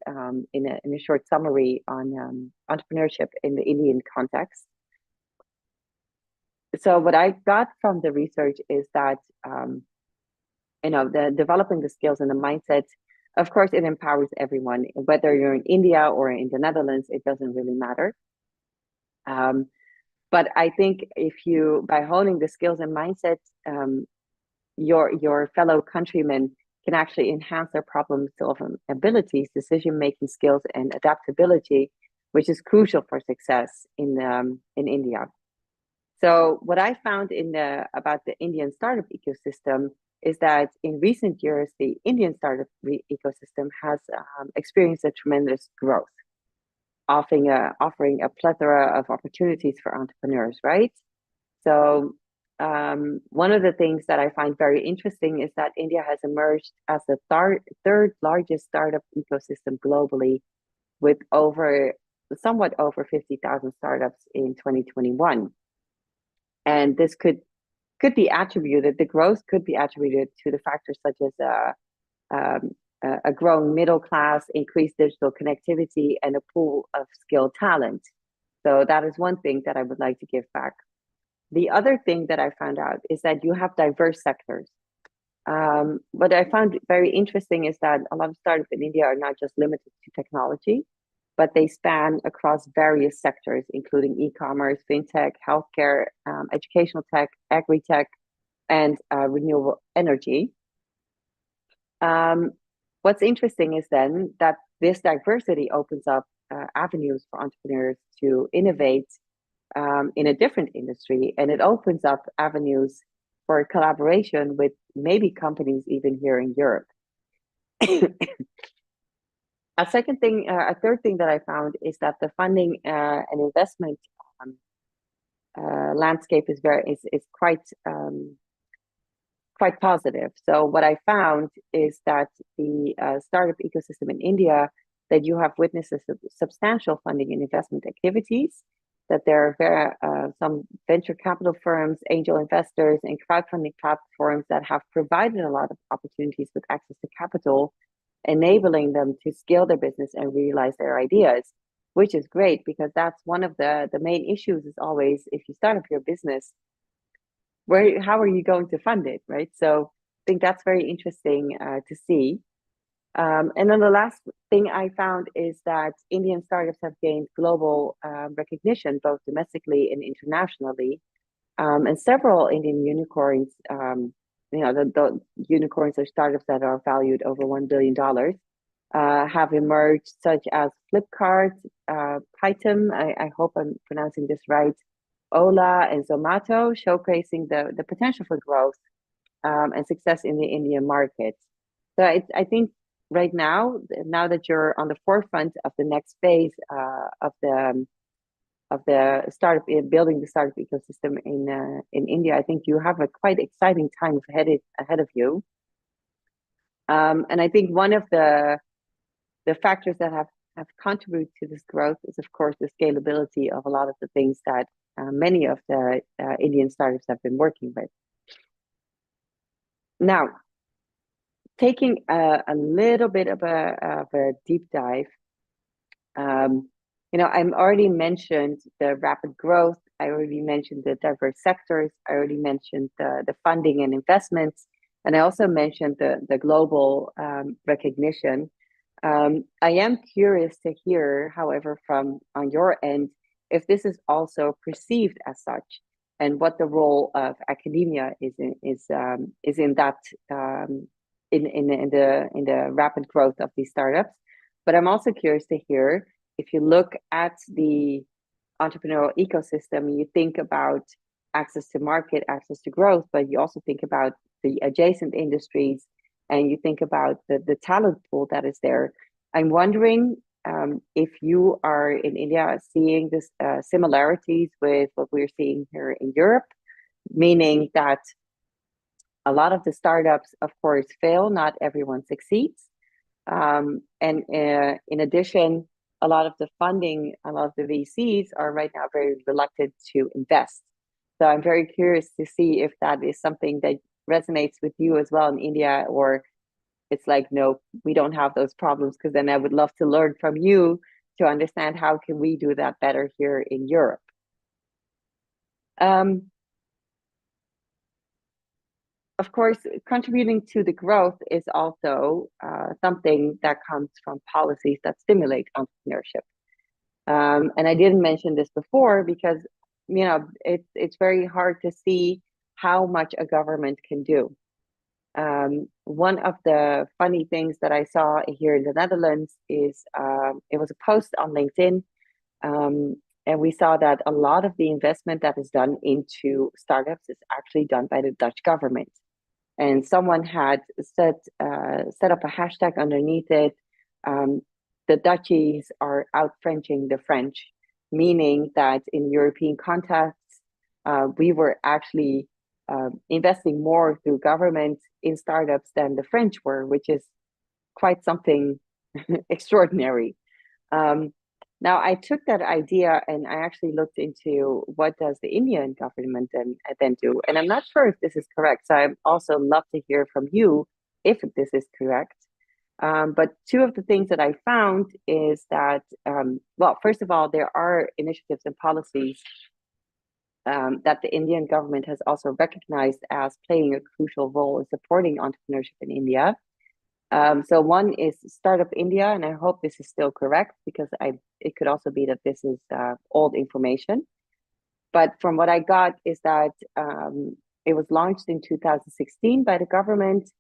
in a short summary on entrepreneurship in the Indian context. So what I got from the research is that, the developing the skills and the mindset, of course, it empowers everyone, whether you're in India or in the Netherlands, it doesn't really matter. But I think if you, by honing the skills and mindset, your fellow countrymen can actually enhance their problem solving abilities, decision making skills, and adaptability, which is crucial for success in India. So what I found about the Indian startup ecosystem is that in recent years, the Indian startup ecosystem has experienced a tremendous growth, offering a plethora of opportunities for entrepreneurs, right? So one of the things that I find very interesting is that India has emerged as the third largest startup ecosystem globally, with somewhat over 50,000 startups in 2021. And this could be attributed, the growth could be attributed to the factors such as a growing middle class, increased digital connectivity, and a pool of skilled talent. So that is one thing that I would like to give back. The other thing that I found out is that you have diverse sectors. What I found very interesting is that a lot of startups in India are not just limited to technology, but they span across various sectors, including e-commerce, fintech, healthcare, educational tech, agri-tech, and renewable energy. What's interesting is then that this diversity opens up avenues for entrepreneurs to innovate in a different industry, and it opens up avenues for collaboration with maybe companies even here in Europe. A third thing that I found is that the funding and investment landscape is quite positive. So what I found is that the startup ecosystem in India, that you have witnessed substantial funding and investment activities, that there are some venture capital firms, angel investors, and crowdfunding platforms that have provided a lot of opportunities with access to capital, enabling them to scale their business and realize their ideas, which is great, because that's one of the main issues is always, if you start up your business, how are you going to fund it, right? So I think that's very interesting to see. And then the last thing I found is that Indian startups have gained global recognition, both domestically and internationally. And several Indian unicorns, the unicorns are startups that are valued over $1 billion, have emerged, such as Flipkart, Python, I hope I'm pronouncing this right, Ola, and Zomato, showcasing the potential for growth and success in the Indian market. So I think right now that you're on the forefront of the next phase of the startup, building the startup ecosystem in India, I think you have a quite exciting time ahead of you. And I think one of the factors that have contributed to this growth is, of course, the scalability of a lot of the things that many of the Indian startups have been working with. Now, taking a little bit of a deep dive, I already mentioned the rapid growth. I already mentioned the diverse sectors. I already mentioned the funding and investments. And I also mentioned the global recognition. I am curious to hear, however, from on your end, if this is also perceived as such, and what the role of academia is in that in the rapid growth of these startups. But I'm also curious to hear, if you look at the entrepreneurial ecosystem, you think about access to market, access to growth, but you also think about the adjacent industries, and you think about the talent pool that is there. I'm wondering if you are in India seeing this similarities with what we're seeing here in Europe, meaning that a lot of the startups, of course, fail, not everyone succeeds. And in addition, a lot of the funding, a lot of the VCs are right now very reluctant to invest. So I'm very curious to see if that is something that resonates with you as well in India, or it's like, no, we don't have those problems, because then I would love to learn from you to understand how can we do that better here in Europe. Of course, contributing to the growth is also something that comes from policies that stimulate entrepreneurship. And I didn't mention this before, because it's very hard to see how much a government can do. One of the funny things that I saw here in the Netherlands is it was a post on LinkedIn, and we saw that a lot of the investment that is done into startups is actually done by the Dutch government. And someone had set up a hashtag underneath it. The Dutchies are out-Frenching the French, meaning that in European contexts, we were actually investing more through government in startups than the French were, which is quite something extraordinary. Now, I took that idea and I actually looked into what does the Indian government then do. And I'm not sure if this is correct. So I'd also love to hear from you if this is correct. But two of the things that I found is that, well, first of all, there are initiatives and policies that the Indian government has also recognized as playing a crucial role in supporting entrepreneurship in India. So one is Startup India, and I hope this is still correct because it could also be that this is old information. But from what I got is that it was launched in 2016 by the government,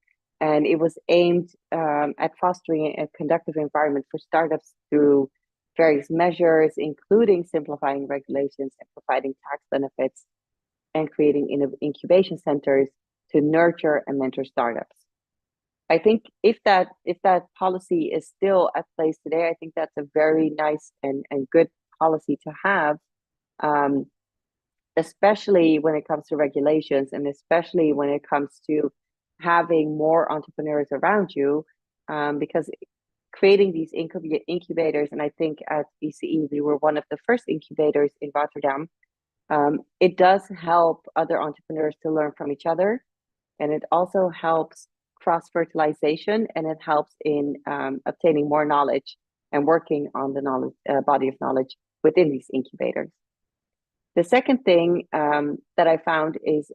and it was aimed at fostering a conducive environment for startups through various measures, including simplifying regulations and providing tax benefits and creating incubation centers to nurture and mentor startups. I think if that policy is still at place today, I think that's a very nice and good policy to have, especially when it comes to regulations and especially when it comes to having more entrepreneurs around you, because creating these incubators, and I think at BCE, we were one of the first incubators in Rotterdam, it does help other entrepreneurs to learn from each other. And it also helps cross-fertilization, and it helps in obtaining more knowledge and working on the knowledge body of knowledge within these incubators. The second thing that I found is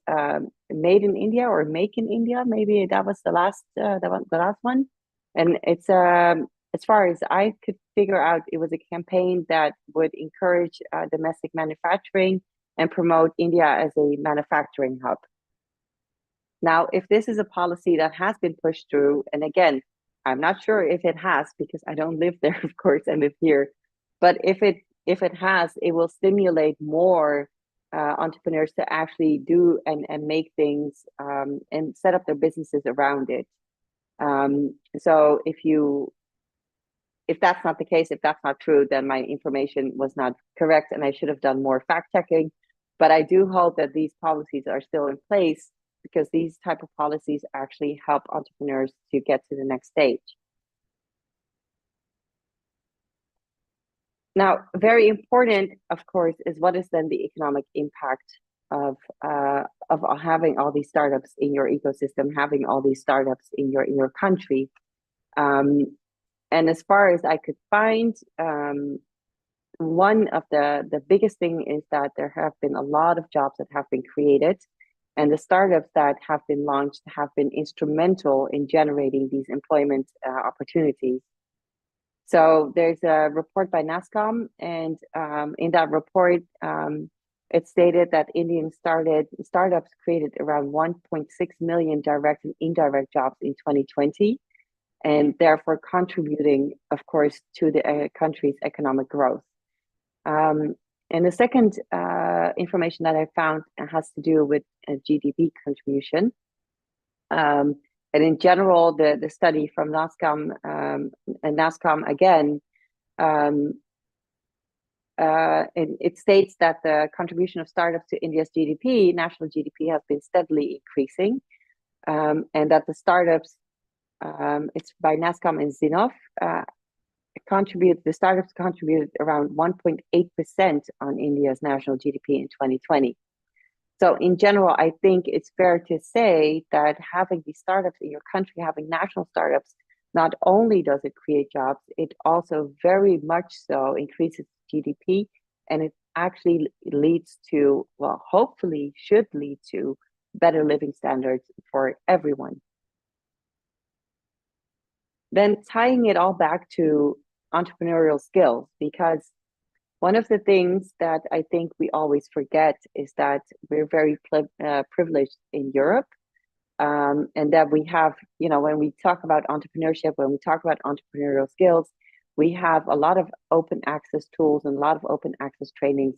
Made in India or Make in India. Maybe that was the last one. And it's as far as I could figure out, it was a campaign that would encourage domestic manufacturing and promote India as a manufacturing hub. Now, if this is a policy that has been pushed through, and again, I'm not sure if it has because I don't live there, of course, I live here. But if it has, it will stimulate more entrepreneurs to actually do and make things and set up their businesses around it. So if that's not the case, if that's not true, then my information was not correct and I should have done more fact checking. But I do hope that these policies are still in place, because these type of policies actually help entrepreneurs to get to the next stage. Now, very important, of course, is what is then the economic impact of having all these startups in your ecosystem, having all these startups in your country. And as far as I could find, one of the biggest thing is that there have been a lot of jobs that have been created, and the startups that have been launched have been instrumental in generating these employment opportunities. So there's a report by NASCOM, and in that report, it stated that Indian startups created around 1.6 million direct and indirect jobs in 2020, and therefore contributing, of course, to the country's economic growth. And the second information that I found has to do with GDP contribution. And in general, the study from NASCOM and NASCOM again, it states that the contribution of startups to India's GDP, national GDP, has been steadily increasing, and that the startups, it's by NASCOM and Zinov, the startups contributed around 1.8% on India's national GDP in 2020. So in general, I think it's fair to say that having these startups in your country, having national startups, not only does it create jobs, it also very much so increases GDP, and it actually leads to, well, hopefully should lead to better living standards for everyone. Then tying it all back to entrepreneurial skills, because one of the things that I think we always forget is that we're very privileged in Europe, and that we have, you know, when we talk about entrepreneurship, when we talk about entrepreneurial skills, we have a lot of open access tools and a lot of open access trainings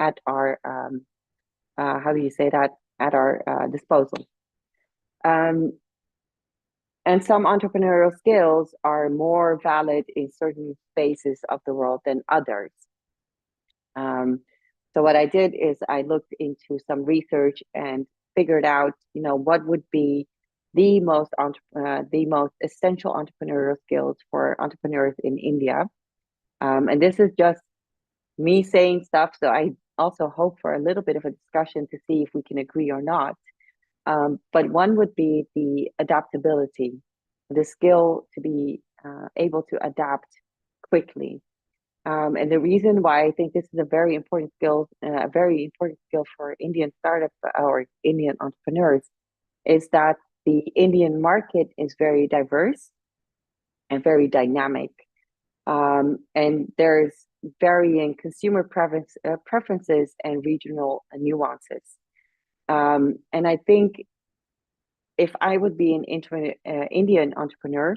at our, how do you say that, at our disposal. And some entrepreneurial skills are more valid in certain spaces of the world than others. So what I did is I looked into some research and figured out, you know, what would be the most essential entrepreneurial skills for entrepreneurs in India. And this is just me saying stuff, so I also hope for a little bit of a discussion to see if we can agree or not. But one would be the adaptability, the skill to be able to adapt quickly. And the reason why I think this is a very important skill for Indian startups or Indian entrepreneurs is that the Indian market is very diverse and very dynamic. And there's varying consumer preferences and regional nuances. And I think if I would be an Indian entrepreneur,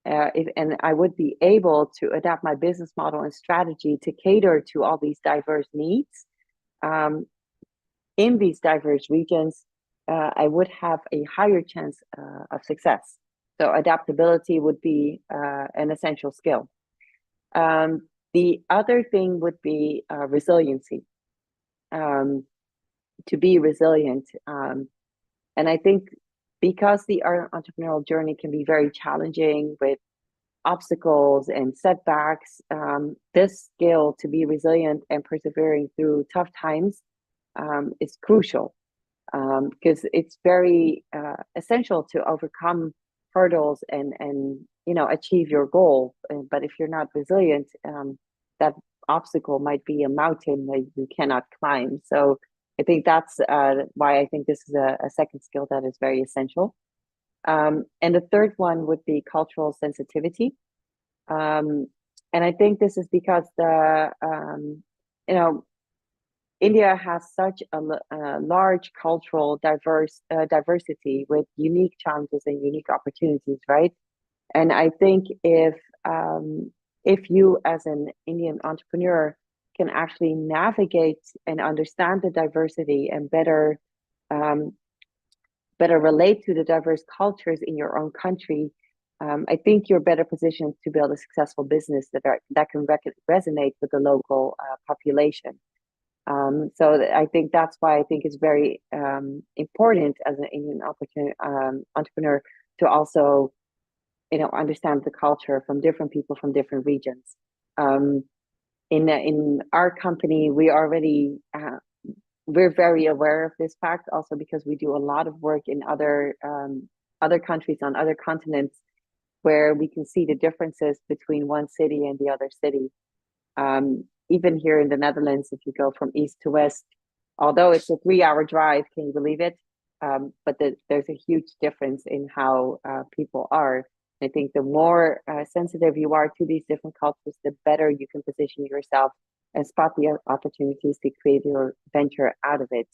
and I would be able to adapt my business model and strategy to cater to all these diverse needs in these diverse regions, I would have a higher chance of success. So adaptability would be an essential skill. The other thing would be resiliency, to be resilient. And I think because the entrepreneurial journey can be very challenging with obstacles and setbacks, this skill to be resilient and persevering through tough times is crucial, because it's very essential to overcome hurdles and you know, achieve your goal. But if you're not resilient, that obstacle might be a mountain that you cannot climb. So I think that's why I think this is a second skill that is very essential. And the third one would be cultural sensitivity. And I think this is because you know, India has such a large cultural diversity with unique challenges and unique opportunities, right? And I think if you as an Indian entrepreneur can actually navigate and understand the diversity and better relate to the diverse cultures in your own country, I think you're better positioned to build a successful business that can resonate with the local population. So I think that's why I think it's very important as an Indian entrepreneur to also, you know, understand the culture from different people from different regions. In our company, we already we're very aware of this fact, also because we do a lot of work in other countries on other continents, where we can see the differences between one city and the other city. Even here in the Netherlands, if you go from east to west, although it's a 3-hour drive, can you believe it? But there's a huge difference in how people are. I think the more sensitive you are to these different cultures, the better you can position yourself and spot the opportunities to create your venture out of it.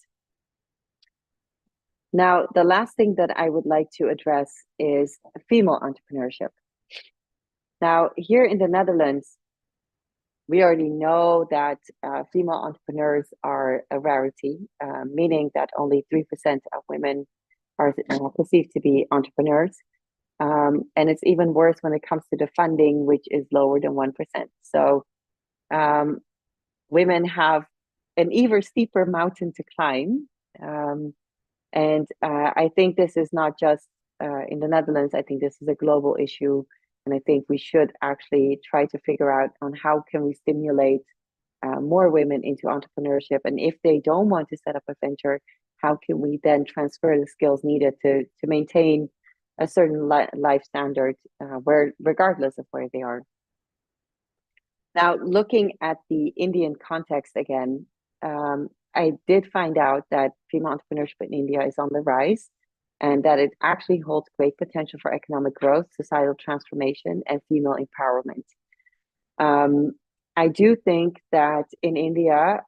Now, the last thing that I would like to address is female entrepreneurship. Now, here in the Netherlands, we already know that female entrepreneurs are a rarity, meaning that only 3% of women are perceived to be entrepreneurs. And it's even worse when it comes to the funding, which is lower than 1%. So women have an even steeper mountain to climb. And I think this is not just in the Netherlands. I think this is a global issue. And I think we should actually try to figure out on how can we stimulate more women into entrepreneurship. And if they don't want to set up a venture, how can we then transfer the skills needed to maintain a certain life standard regardless of where they are. Now, looking at the Indian context again, I did find out that female entrepreneurship in India is on the rise, and that it actually holds great potential for economic growth, societal transformation, and female empowerment. I do think that in India,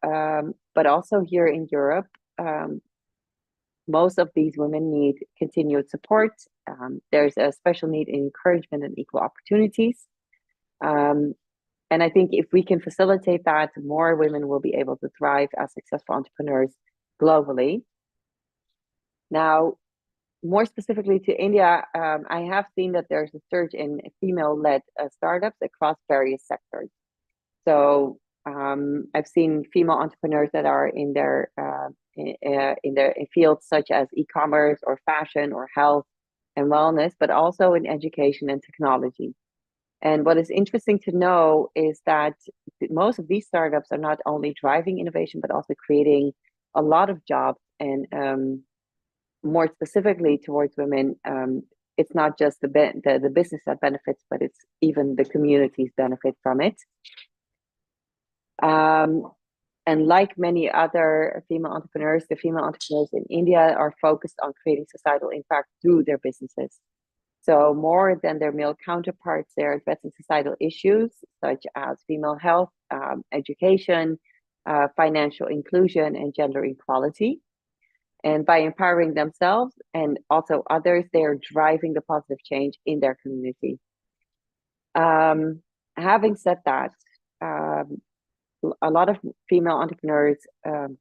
but also here in Europe, most of these women need continued support. There's a special need in encouragement and equal opportunities. And I think if we can facilitate that, more women will be able to thrive as successful entrepreneurs globally. Now, more specifically to India, I have seen that there's a surge in female-led startups across various sectors. So I've seen female entrepreneurs that are in fields such as e-commerce or fashion or health and wellness, but also in education and technology. And what is interesting to know is that most of these startups are not only driving innovation, but also creating a lot of jobs. And more specifically towards women, it's not just the business that benefits, but it's even the communities benefit from it. And like many other female entrepreneurs, the female entrepreneurs in India are focused on creating societal impact through their businesses. So more than their male counterparts, they're addressing societal issues such as female health, education, financial inclusion, and gender equality. And by empowering themselves and also others, they are driving the positive change in their community. Having said that, a lot of female entrepreneurs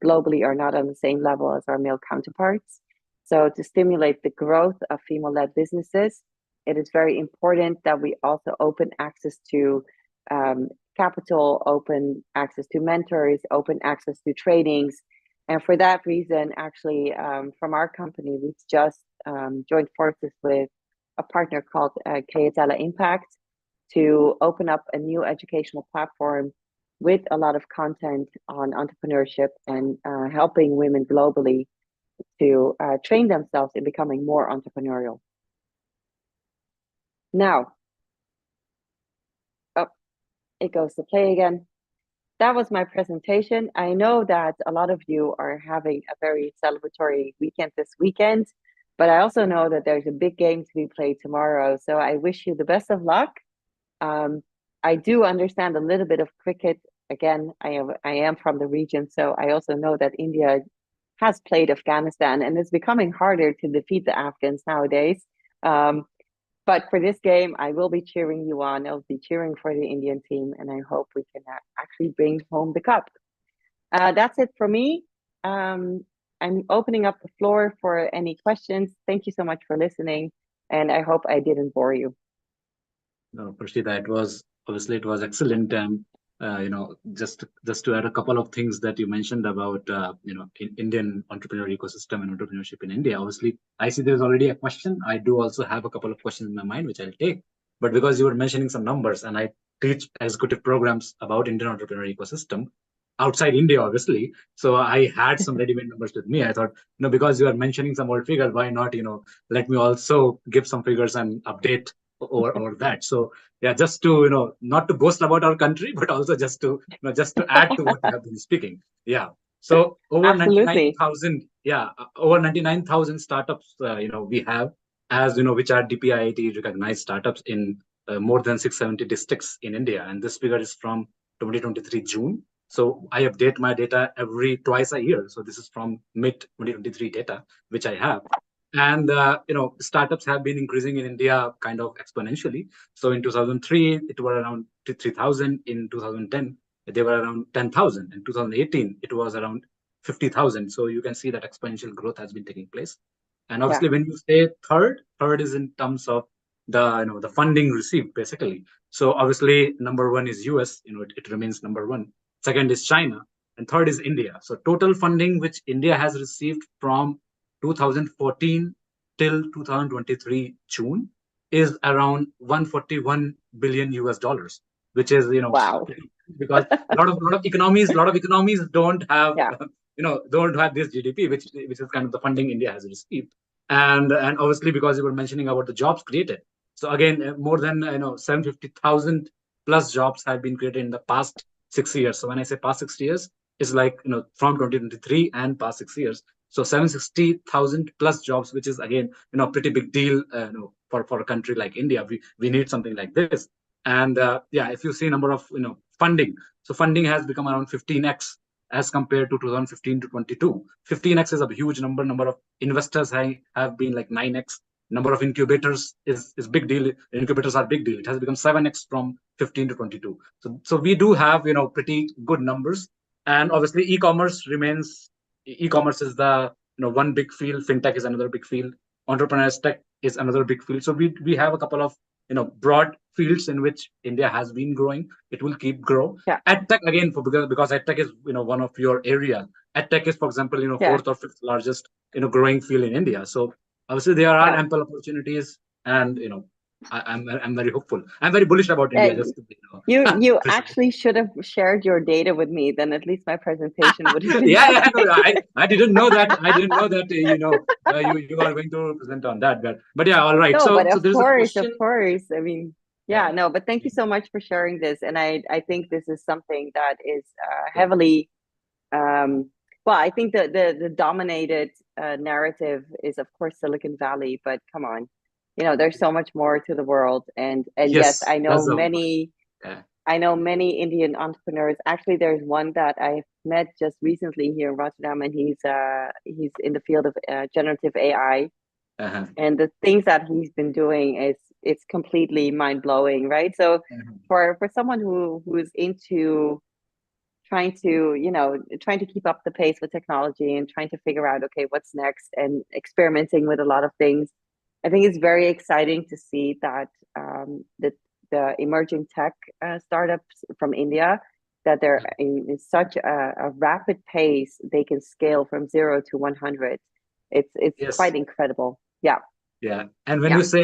globally are not on the same level as our male counterparts. So to stimulate the growth of female-led businesses, it is very important that we also open access to capital, open access to mentors, open access to trainings. And for that reason, actually, from our company, we've just joined forces with a partner called Kayatella Impact to open up a new educational platform with a lot of content on entrepreneurship and helping women globally to train themselves in becoming more entrepreneurial. Now, oh, it goes to play again. That was my presentation. I know that a lot of you are having a very celebratory weekend this weekend, but I also know that there's a big game to be played tomorrow. So I wish you the best of luck. I do understand a little bit of cricket. Again, I am from the region, so I also know that India has played Afghanistan, and it's becoming harder to defeat the Afghans nowadays. But for this game, I will be cheering you on. I'll be cheering for the Indian team, and I hope we can actually bring home the cup. That's it for me. I'm opening up the floor for any questions. Thank you so much for listening, and I hope I didn't bore you. No, Prashita, it was excellent. And just to add a couple of things that you mentioned about Indian entrepreneurial ecosystem and entrepreneurship in India. Obviously, I see there's already a question. I do also have a couple of questions in my mind, which I'll take. But because you were mentioning some numbers, and I teach executive programs about Indian entrepreneurial ecosystem outside India, obviously. So I had some ready-made numbers with me. I thought, because you are mentioning some old figures, why not, let me also give some figures and update over that. So yeah, just to not to boast about our country, but also just to add to what you have been speaking. Yeah. So over 99,000, over 99,000 startups, we have, as which are DPIIT recognized startups in more than 670 districts in India, and this figure is from 2023 June. So I update my data twice a year. So this is from mid 2023 data, which I have. And startups have been increasing in India kind of exponentially. So in 2003, it were around 3,000. In 2010, they were around 10,000. In 2018, it was around 50,000. So you can see that exponential growth has been taking place. And obviously, when you say third is in terms of the funding received, basically. So obviously, number one is US. It remains number one. Second is China, and third is India. So total funding which India has received from 2014 till 2023 June is around 141 billion US dollars, which is wow. Because a lot of economies don't have don't have this GDP, which is kind of the funding India has received, and obviously because you were mentioning about the jobs created. So again, more than 750,000 plus jobs have been created in the past 6 years. So when I say past 6 years, it's like from 2023 and past 6 years. So 760,000 plus jobs, which is again pretty big deal for a country like India. We need something like this. And if you see number of funding. So funding has become around 15x as compared to 2015 to 22. 15x is a huge number. Number of investors have been like 9x. Number of incubators is big deal. Incubators are big deal. It has become 7x from 15 to 22. So we do have, pretty good numbers. And obviously e-commerce remains, e-commerce is the, one big field. Fintech is another big field. Entrepreneurship tech is another big field. So we have a couple of, broad fields in which India has been growing. It will keep grow. Yeah. EdTech again, because EdTech is, one of your area. EdTech is, for example, Yeah. fourth or fifth largest, growing field in India. So obviously there are Yeah. ample opportunities, and I'm very hopeful. I'm very bullish about India. Just to, You precise. actually should have shared your data with me. Then at least my presentation would have been. Yeah, no, I didn't know that. I didn't know that. You are going to present on that. But yeah, all right. No, so but so of there's a course, question. of course. I mean, yeah, Yeah. no, but thank you so much for sharing this. And I think this is something that is heavily, well, I think the dominated narrative is, of course, Silicon Valley, but come on, there's so much more to the world. And yes, Yes, I know that's the whole point. many, Yeah. I know many Indian entrepreneurs. Actually, there's one that I've met just recently here in Rotterdam, and he's in the field of generative AI. Uh-huh. And the things that he's been doing it's completely mind-blowing, right? So Uh-huh. for someone who's into trying to keep up the pace with technology and trying to figure out, okay, what's next, and experimenting with a lot of things, I think it's very exciting to see that the emerging tech startups from India, that they're in such a rapid pace, they can scale from 0 to 100. It's Yes. quite incredible. Yeah. Yeah. And when Yeah. you say,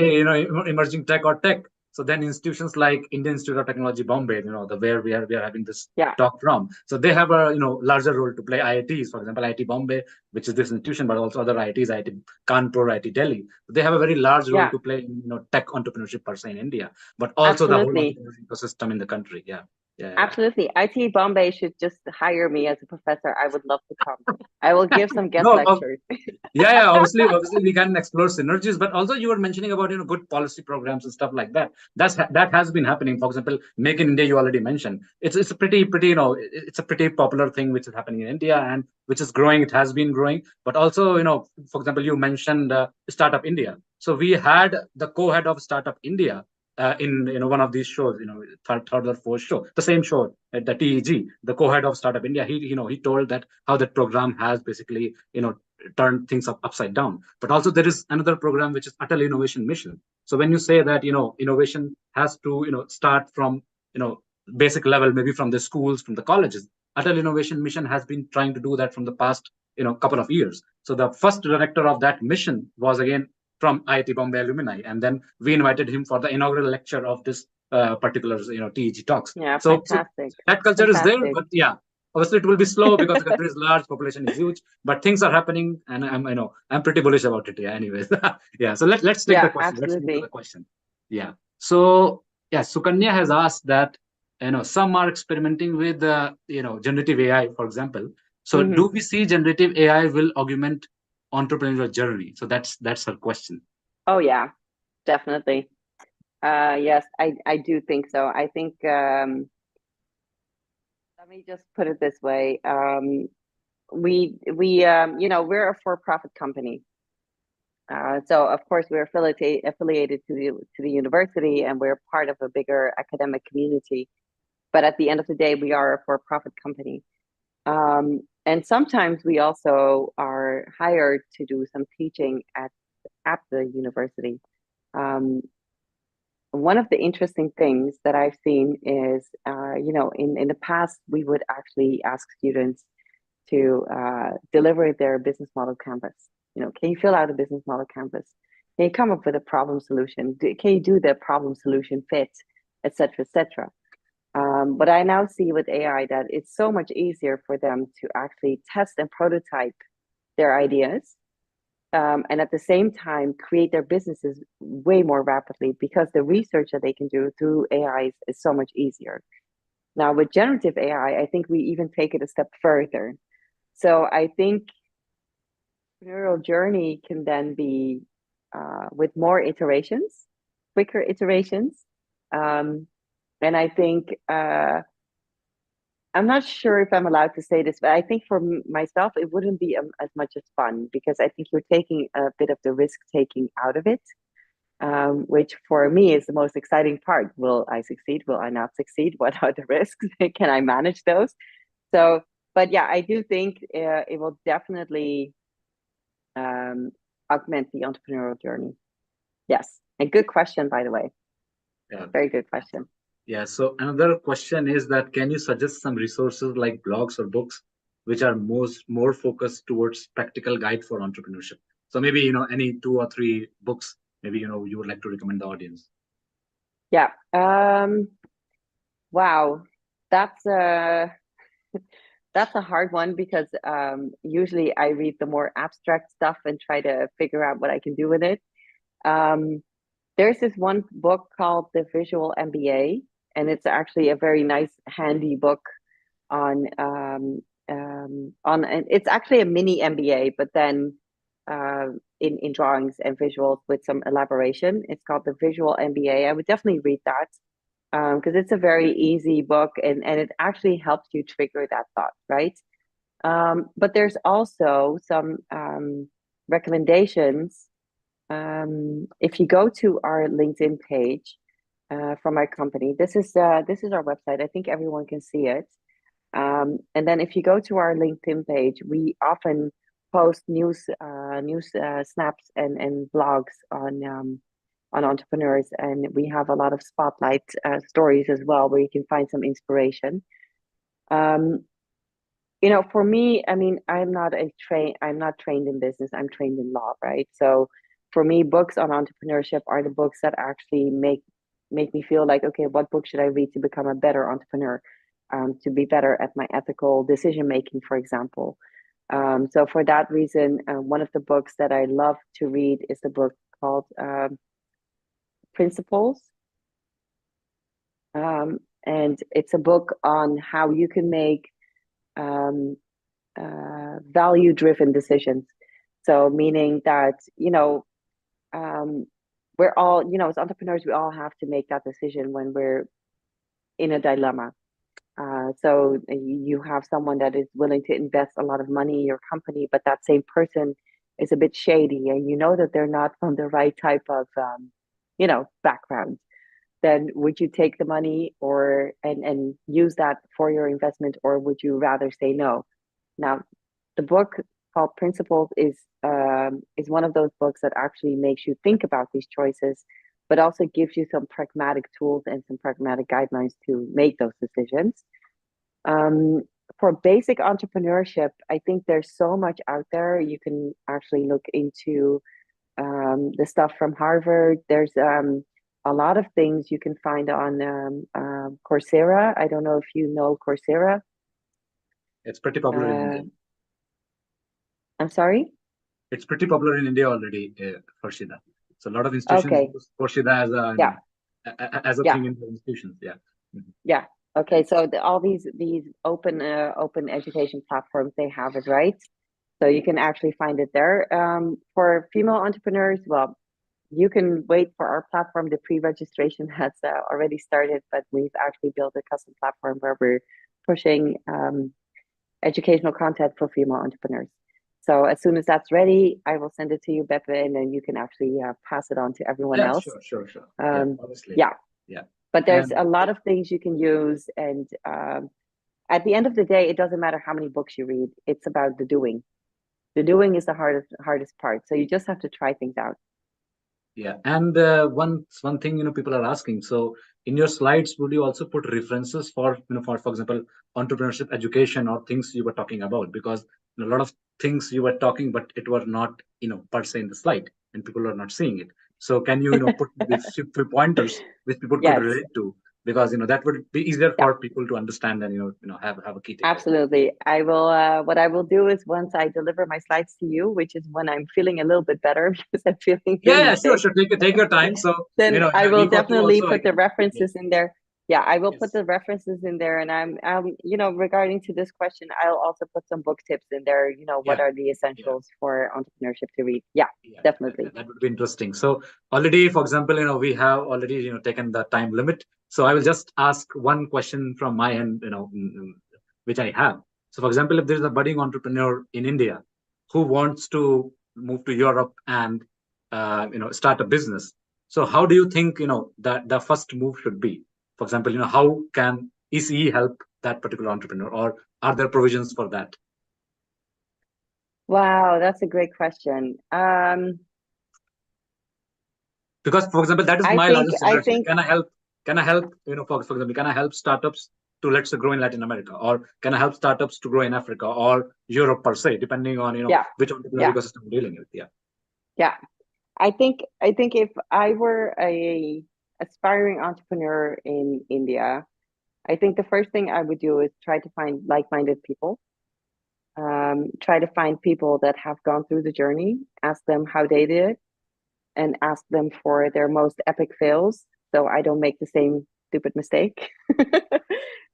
emerging tech or tech, so then institutions like Indian Institute of Technology, Bombay, where we are having this Yeah. talk from. So they have a, larger role to play. IITs, for example, IIT Bombay, which is this institution, but also other IITs, IIT Kanpur, IIT Delhi. They have a very large role Yeah. to play in, tech entrepreneurship per se in India, but also the whole Absolutely. entrepreneurship ecosystem in the country. Yeah. Yeah. Absolutely. IT Bombay should just hire me as a professor. I would love to come. I will give some guest No, lectures. yeah, obviously we can explore synergies, but also you were mentioning about, good policy programs and stuff like that. That has been happening. For example, Make in India, you already mentioned. It's a pretty, it's a pretty popular thing which is happening in India and which is growing. It has been growing, but also, for example, you mentioned Startup India. So we had the co-head of Startup India in one of these shows, third or fourth show, the same show at the TEG, the co-head of Startup India. He told that how that program has basically turn things upside down. But also there is another program which is Atal Innovation Mission. So when you say that innovation has to start from basic level, maybe from the schools, from the colleges, Atal Innovation Mission has been trying to do that from the past couple of years. So the first director of that mission was again from IIT Bombay alumni, and then we invited him for the inaugural lecture of this particular TEG talks. Yeah, so fantastic. that culture is there, Fantastic. but yeah, obviously it will be slow because the country is large, population is huge, but things are happening, and I'm pretty bullish about it. Yeah. Anyways, yeah. So let's take the question. Let's move to the Absolutely. question. Yeah. So yeah, Sukanya has asked that some are experimenting with generative AI, for example. So do we see generative AI will augment entrepreneurial journey? So that's her question. Oh yeah, definitely. Yes, I do think so. I think let me just put it this way. We're a for-profit company. So of course we're affiliated to the university, and we're part of a bigger academic community. But at the end of the day, we are a for-profit company. And sometimes we also are hired to do some teaching at the university. One of the interesting things that I've seen is, in the past, we would actually ask students to deliver their business model canvas. Can you fill out a business model canvas? Can you come up with a problem solution? Can you do the problem solution fit, etc., etc. But I now see with AI that it's so much easier for them to actually test and prototype their ideas, and at the same time create their businesses way more rapidly, because the research that they can do through AI is so much easier. Now with generative AI, I think we even take it a step further. So I think entrepreneurial journey can then be with more iterations, quicker iterations. And I think I'm not sure if I'm allowed to say this, but I think for myself, it wouldn't be as much as fun because I think you're taking a bit of the risk taking out of it, which for me is the most exciting part. Will I succeed? Will I not succeed? What are the risks? Can I manage those? So, but yeah, I do think it will definitely augment the entrepreneurial journey. Yes, a good question, by the way. Yeah. Very good question. Yeah. So another question is that can you suggest some resources like blogs or books which are more focused towards practical guide for entrepreneurship? So maybe any 2 or 3 books maybe you would like to recommend the audience. Yeah. Wow, that's a that's a hard one because usually I read the more abstract stuff and try to figure out what I can do with it. There's this one book called The Visual MBA, and it's actually a very nice, handy book on and it's actually a mini MBA, but then in drawings and visuals with some elaboration. It's called The Visual MBA. I would definitely read that because it's a very easy book and it actually helps you trigger that thought, right? But there's also some recommendations. If you go to our LinkedIn page from our company, this is our website. I think everyone can see it. And then if you go to our LinkedIn page, we often post news snaps and blogs on entrepreneurs, and we have a lot of spotlight stories as well, where you can find some inspiration. For me, I mean, I'm not trained in business. I'm trained in law, right? So for me, books on entrepreneurship are the books that actually make me feel like, okay, what book should I read to become a better entrepreneur, to be better at my ethical decision making, for example. So for that reason, one of the books that I love to read is the book called Principles. And it's a book on how you can make value-driven decisions. So meaning that, we're all, as entrepreneurs, we all have to make that decision when we're in a dilemma. So you have someone that is willing to invest a lot of money in your company, but that same person is a bit shady, and you know that they're not from the right type of, background. Then would you take the money and use that for your investment, or would you rather say no? Now, the book called Principles is one of those books that actually makes you think about these choices, but also gives you some pragmatic tools and some pragmatic guidelines to make those decisions. For basic entrepreneurship, I think there's so much out there. You can actually look into the stuff from Harvard. There's a lot of things you can find on Coursera. I don't know if you know Coursera. It's pretty popular in India. I'm sorry? It's pretty popular in India already, Farshida. So a lot of institutions use Farshida as a thing in the institutions. Yeah. Mm-hmm. Yeah. Okay. So all these open education platforms, they have it, right? So you can actually find it there. For female entrepreneurs, well, you can wait for our platform. The pre-registration has already started, but we've actually built a custom platform where we're pushing educational content for female entrepreneurs. So as soon as that's ready, I will send it to you, Beppe, and then you can actually pass it on to everyone else. Sure. Yeah. But there's a lot of things you can use, and at the end of the day, it doesn't matter how many books you read. It's about the doing. The doing is the hardest part. So you just have to try things out. Yeah, and one thing people are asking. So in your slides, would you also put references for for example, entrepreneurship education or things you were talking about? Because a lot of things you were talking, but it were not per se in the slide, and people are not seeing it. So can you put the few pointers which people could relate to? Because that would be easier for people to understand and have a key takeaway. Absolutely. I will. What I will do is once I deliver my slides to you, which is when I'm feeling a little bit better because I'm feeling really sure. Take your time. So then I will definitely put the references in there. Yeah, I will put the references in there, and I'm regarding to this question, I'll also put some book tips in there. What are the essentials for entrepreneurship to read? Yeah, definitely. That would be interesting. So already, for example, we have already taken the time limit. So I will just ask one question from my end. which I have. So, for example, if there is a budding entrepreneur in India who wants to move to Europe and start a business, so how do you think that the first move should be? For example, how can ECE help that particular entrepreneur, or are there provisions for that? Wow, that's a great question. Because, for example, that is my largest I suggestion. think, Can I help? Can I help? For example, can I help startups to, let's say, grow in Latin America, or can I help startups to grow in Africa or Europe per se, depending on yeah, which entrepreneurial yeah, ecosystem we're dealing with? Yeah. yeah. I think if I were a aspiring entrepreneur in India, I think the first thing I would do is try to find like-minded people. Try to find people that have gone through the journey, ask them how they did it, and ask them for their most epic fails, so I don't make the same stupid mistake.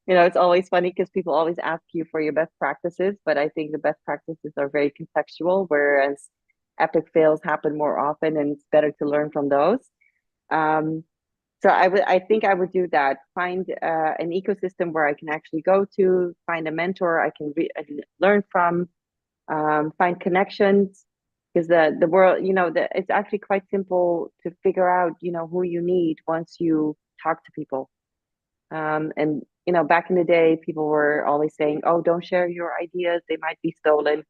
It's always funny because people always ask you for your best practices, but I think the best practices are very contextual, whereas epic fails happen more often, and it's better to learn from those. So I think I would do that. Find an ecosystem where I can actually go to, find a mentor I can learn from, find connections, because the world, it's actually quite simple to figure out, who you need once you talk to people. And back in the day, people were always saying, "Oh, don't share your ideas; they might be stolen."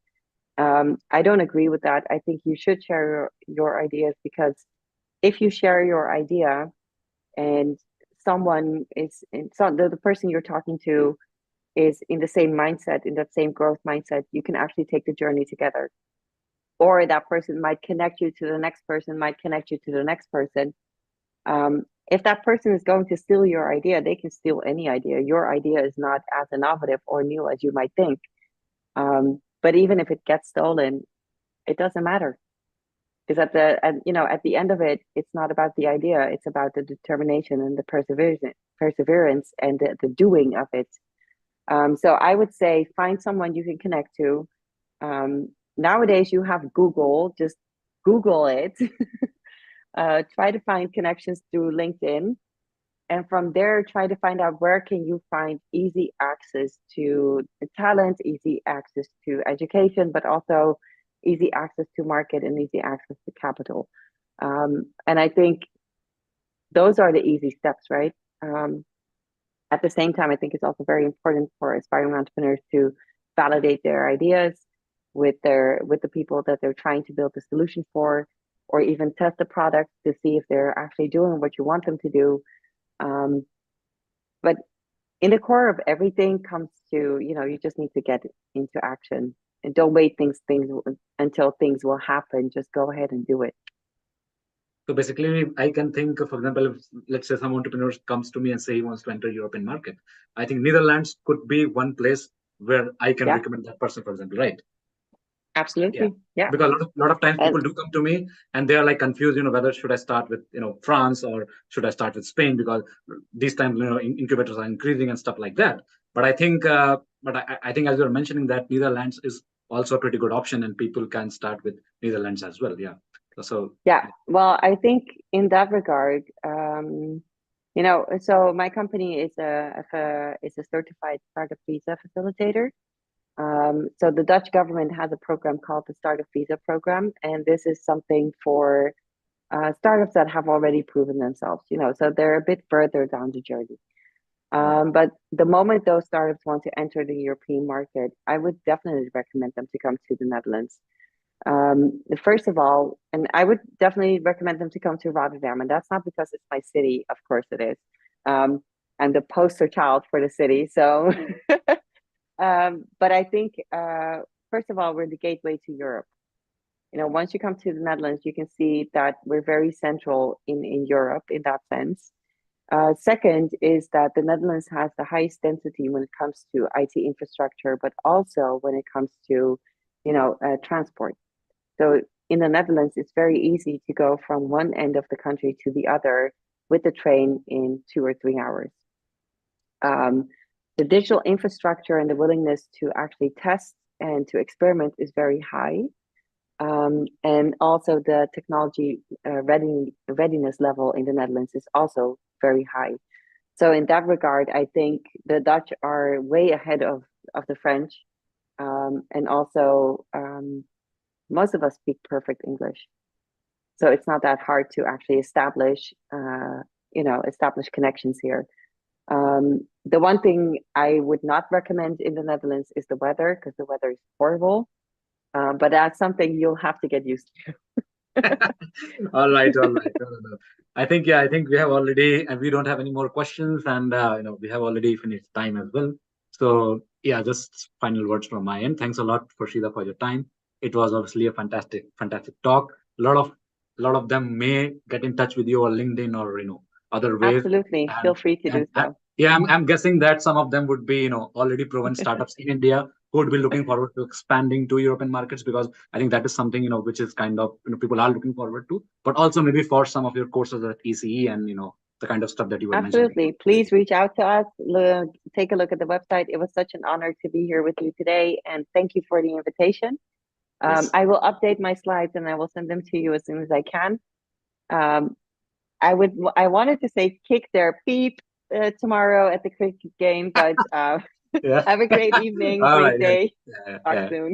I don't agree with that. I think you should share your ideas, because if you share your idea and someone is, the person you're talking to is in the same mindset, in that same growth mindset, you can actually take the journey together. Or that person might connect you to the next person, might connect you to the next person. If that person is going to steal your idea, they can steal any idea. Your idea is not as innovative or new as you might think. But even if it gets stolen, it doesn't matter, because at the end of it, it's not about the idea; it's about the determination and the perseverance and the doing of it. So I would say find someone you can connect to. Nowadays, you have Google. Just Google it. Try to find connections through LinkedIn, and from there, try to find out where can you find easy access to talent, easy access to education, but also easy access to market and easy access to capital. And I think those are the easy steps, right? At the same time, I think it's also very important for aspiring entrepreneurs to validate their ideas with the people that they're trying to build the solution for, or even test the product to see if they're actually doing what you want them to do. But in the core of everything comes to, you just need to get into action, and don't wait things until things will happen. Just go ahead and do it. So basically, I can think, for example, if, let's say, some entrepreneur comes to me and say he wants to enter European market, I think Netherlands could be one place where I can recommend that person, for example, right? Absolutely. Yeah. Because a lot of times people do come to me and they are like confused, whether should I start with, France, or should I start with Spain, because these times, incubators are increasing and stuff like that. But I think, I think as you're mentioning, that Netherlands is also a pretty good option, and people can start with Netherlands as well. Yeah. So yeah, well, I think in that regard, so my company is a certified startup visa facilitator. So the Dutch government has a program called the Startup Visa Program, and this is something for startups that have already proven themselves. So they're a bit further down the journey. But the moment those startups want to enter the European market, I would definitely recommend them to come to the Netherlands. First of all, and I would definitely recommend them to come to Rotterdam, and that's not because it's my city, of course it is. I'm the poster child for the city, so but I think first of all, we're the gateway to Europe. Once you come to the Netherlands, you can see that we're very central in Europe in that sense. Second is that the Netherlands has the highest density when it comes to IT infrastructure, but also when it comes to transport. So in the Netherlands, it's very easy to go from one end of the country to the other with the train in 2 or 3 hours. The digital infrastructure and the willingness to actually test and to experiment is very high. And also the technology readiness level in the Netherlands is also very high. So in that regard, I think the Dutch are way ahead of of the French. And also, most of us speak perfect English. So it's not that hard to actually establish, establish connections here. The one thing I would not recommend in the Netherlands is the weather, because the weather is horrible. But that's something you'll have to get used to. All right. No, no. I think we have already, and we don't have any more questions, and we have already finished time as well. So yeah, just final words from my end. Thanks a lot, Farshida, for your time. It was obviously a fantastic talk. A lot of them may get in touch with you or LinkedIn or other ways. Absolutely. Feel free to do so. Yeah, I'm guessing that some of them would be already proven startups in India who would be looking forward to expanding to European markets, because I think that is something which is kind of people are looking forward to, but also maybe for some of your courses at ECE and the kind of stuff that you were mentioning. Absolutely. Please reach out to us. Take a look at the website. It was such an honor to be here with you today, and thank you for the invitation. Yes. I will update my slides and I will send them to you as soon as I can. I wanted to say kick their beep tomorrow at the cricket game, but Yeah. have a great evening, All great right, day. yeah, Talk yeah. soon.